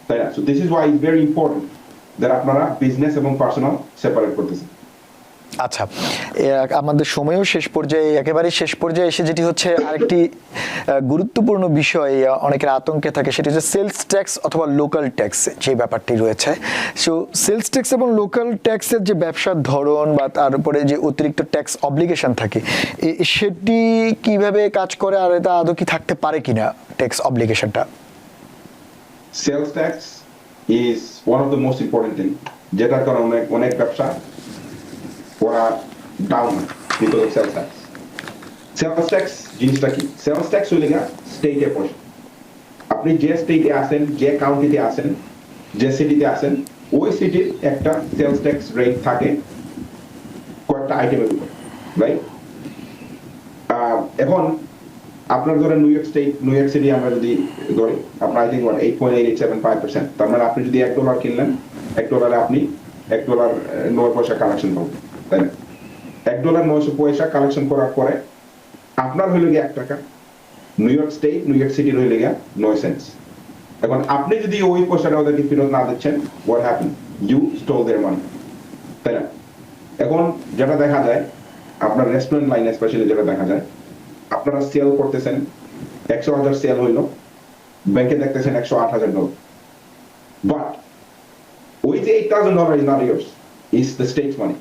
তাই না? So this is Y is very important that আপনারা বিজনেস এবং পার্সোনাল সেপারেট করতেছেন। আচ্ছা, আমাদের সময়ও শেষ পর্যায়ে, একেবারে শেষ পর্যায়ে এসে যেটি হচ্ছে আরেকটি গুরুত্বপূর্ণ বিষয় অনেকের আতঙ্কে থাকে, সেটি হচ্ছে সেলস ট্যাক্স অথবা লোকাল ট্যাক্স যে ব্যাপারটি রয়েছে। সো সেলস ট্যাক্স এবং লোকাল ট্যাক্সের যে ব্যবসার ধরন বা তার উপরে যে অতিরিক্ত ট্যাক্স অব্লিগেশন থাকে, সেটি কিভাবে কাজ করে, আর এটা আদৌ কি থাকতে পারে কিনা ট্যাক্স অব্লিগেশনটা? Sales tax is one of the most important thing, যেটার কারণে অনেক ব্যবসা ওরা down because of sales tax. Sales tax জিনিসটা কি? সেলস ট্যাক্স হইলে গা স্টেটে পয়সা। আপনি যে স্টেটে আছেন, যে কাউন্টিতে আছেন, যে সিটিতে আছেন, ওই সিটির একটা সেলস ট্যাক্স রেট থাকে কয়েকটা আইটেমের উপর, রাইট? এখন আপনার ধরেন নিউ ইয়র্ক সিটি আমরা যদি ধরি, আপনার আই থিঙ্ক 8.875%, তার মানে আপনি যদি $1 কিনলেন, $1 আপনি $1.09 কালেকশন পাবেন, তাই না? $1.09 কালেকশন করার পরে আপনার হইল গিয়ে $1, নিউ ইয়র্ক সিটির হইলে গিয়ে 9 সেন্টস। এখন আপনি যদি ওই পয়সাটা ওদেরকে ফেরত না দিচ্ছেন, হোয়াট হ্যাপেন? ইউ স্টোল দেয়ার মানি, তাই না? এখন যেটা দেখা যায় আপনার রেস্টুরেন্ট লাইনে স্পেশালি, যেটা দেখা যায় আপনারা সেল করতেছেন, 100,000 সেল হইল, ব্যাংকে দেখতেছেন $108,000, বাট ওই যে $8,000 is not yours, is the state's money.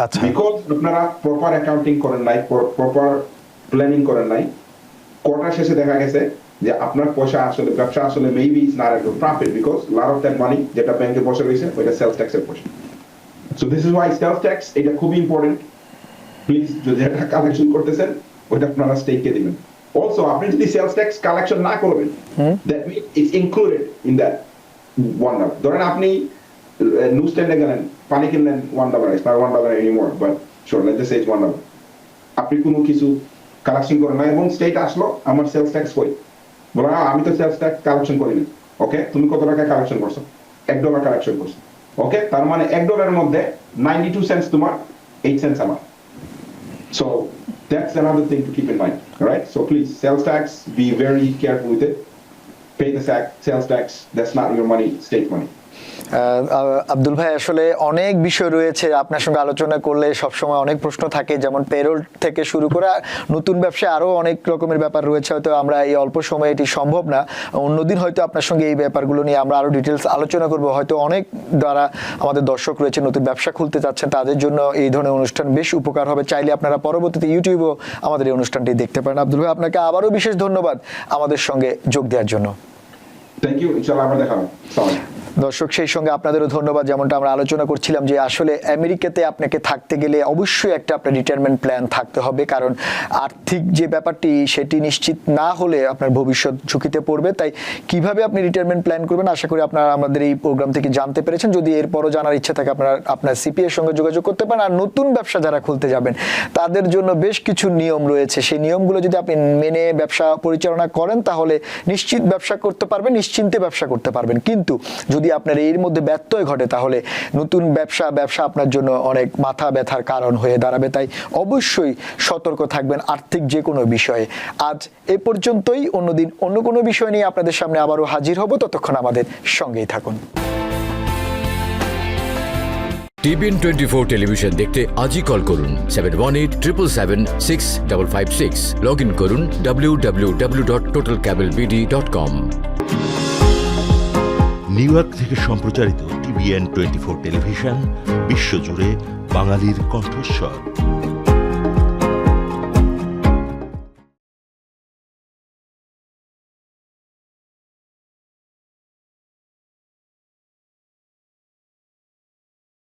আচ্ছা, বিকজ আপনারা প্রপার অ্যাকাউন্টিং করেন নাই, প্রপার প্ল্যানিং করেন নাই, কোয়ার্টার শেষে দেখা গেছে যে আপনার পয়সা আসলে, ব্যবসা আসলে maybe is not a profit, because lot of that money যেটা ব্যাংকে বসে রয়েছে ওইটা সেলস ট্যাক্সের পয়সা। So this is why sales tax, এটা খুবই ইম্পর্টেন্ট। প্লিজ যদি এটা কালেকশন করতেছেন, ওইটা আপনারা স্টেটকে দিবেন। অলসো আপনি যদি সেলস ট্যাক্স কালেকশন না করবেন, that means it's included in that $1। ধরেন আপনি নিউজ স্ট্যান্ডে গেলেন, পানি কিনলেন $1, it's not $1 anymore, but sure let's say it's $1। আপনি কোনো কিছু কালেকশন করেন না এবং স্টেট আসলো, আমার সেলস ট্যাক্স কই? বলে আমি তো সেলস ট্যাক্স কালেকশন করিনি। ওকে, তুমি কত টাকা কালেকশন করছো? $1 কালেকশন করছো। ওকে, তার মানে $1 এর মধ্যে 92 সেন্টস তোমার, 8 সেন্টস আমার। So that's another thing to keep in mind, right? So please, sales tax, be very careful with it. Pay the sales tax. That's not your money, state money. Abdul ভাই, আসলে অনেক বিষয় রয়েছে, আপনার সঙ্গে আলোচনা করলে সবসময় অনেক প্রশ্ন থাকে, যেমন পেরোল থেকে শুরু করে নতুন ব্যবসায় আরো অনেক রকমের ব্যাপার রয়েছে, হয়তো আমরা এই অল্প সময়ে এটি সম্ভব না। অন্যদিন হয়তো আপনার সঙ্গে এই ব্যাপারগুলো নিয়ে আমরা আরো ডিটেলস আলোচনা করব। হয়তো অনেক দ্বারা আমাদের দর্শক রয়েছে নতুন ব্যবসা খুলতে চাচ্ছেন, তাদের জন্য এই ধরনের অনুষ্ঠান বেশ উপকার হবে। চাইলে আপনারা পরবর্তীতে ইউটিউবেও আমাদের এই অনুষ্ঠানটি দেখতে পারেন। আব্দুল ভাই, আপনাকে আবারও বিশেষ ধন্যবাদ আমাদের সঙ্গে যোগ দেওয়ার জন্য। থ্যাংক ইউ, ইনশাআল্লাহ আবার দেখা হবে। দর্শক, সেই সঙ্গে আপনাদেরও ধন্যবাদ। যেমনটা আমরা আলোচনা করছিলাম যে আসলে আমেরিকাতে আপনাকে থাকতে গেলে অবশ্যই একটা আপনার রিটায়ারমেন্ট প্ল্যান থাকতে হবে, কারণ আর্থিক যে ব্যাপারটি সেটি নিশ্চিত না হলে আপনার ভবিষ্যৎ ঝুঁকিতে পড়বে। তাই কিভাবে আপনি রিটায়ারমেন্ট প্ল্যান করবেন, আশা করি আপনারা আমাদের এই প্রোগ্রাম থেকে জানতে পেরেছেন। যদি এরপরও জানার ইচ্ছা থাকে, আপনার সিপি এর সঙ্গে যোগাযোগ করতে পারেন। আর নতুন ব্যবসা যারা খুলতে যাবেন, তাদের জন্য বেশ কিছু নিয়ম রয়েছে, সেই নিয়মগুলো যদি আপনি মেনে ব্যবসা পরিচালনা করেন, তাহলে নিশ্চিত ব্যবসা করতে পারবেন, নিশ্চিন্তে ব্যবসা করতে পারবেন। কিন্তু যদি আপনার এর মধ্যে ব্যত্যয় ঘটে, তাহলে নতুন ব্যবসা আপনার জন্য অনেক মাথা ব্যথার কারণ হয়ে দাঁড়াবে। তাই অবশ্যই সতর্ক থাকবেন আর্থিক যে কোনো বিষয়ে। আজ এ পর্যন্তই, অন্যদিন অন্য কোনো বিষয় নিয়ে আপনাদের সামনে আবারও হাজির হব। ততক্ষণ আমাদের সঙ্গেই থাকুন। TBN 24 টেলিভিশন দেখতে আজই কল করুন 7187776556। লগ ইন করুন www.totalcablebd.com। নিউ ইয়র্ক থেকে সম্প্রচারিত TBN 24 টেলিভিশন বিশ্বজুড়ে বাঙালির কণ্ঠস্বর।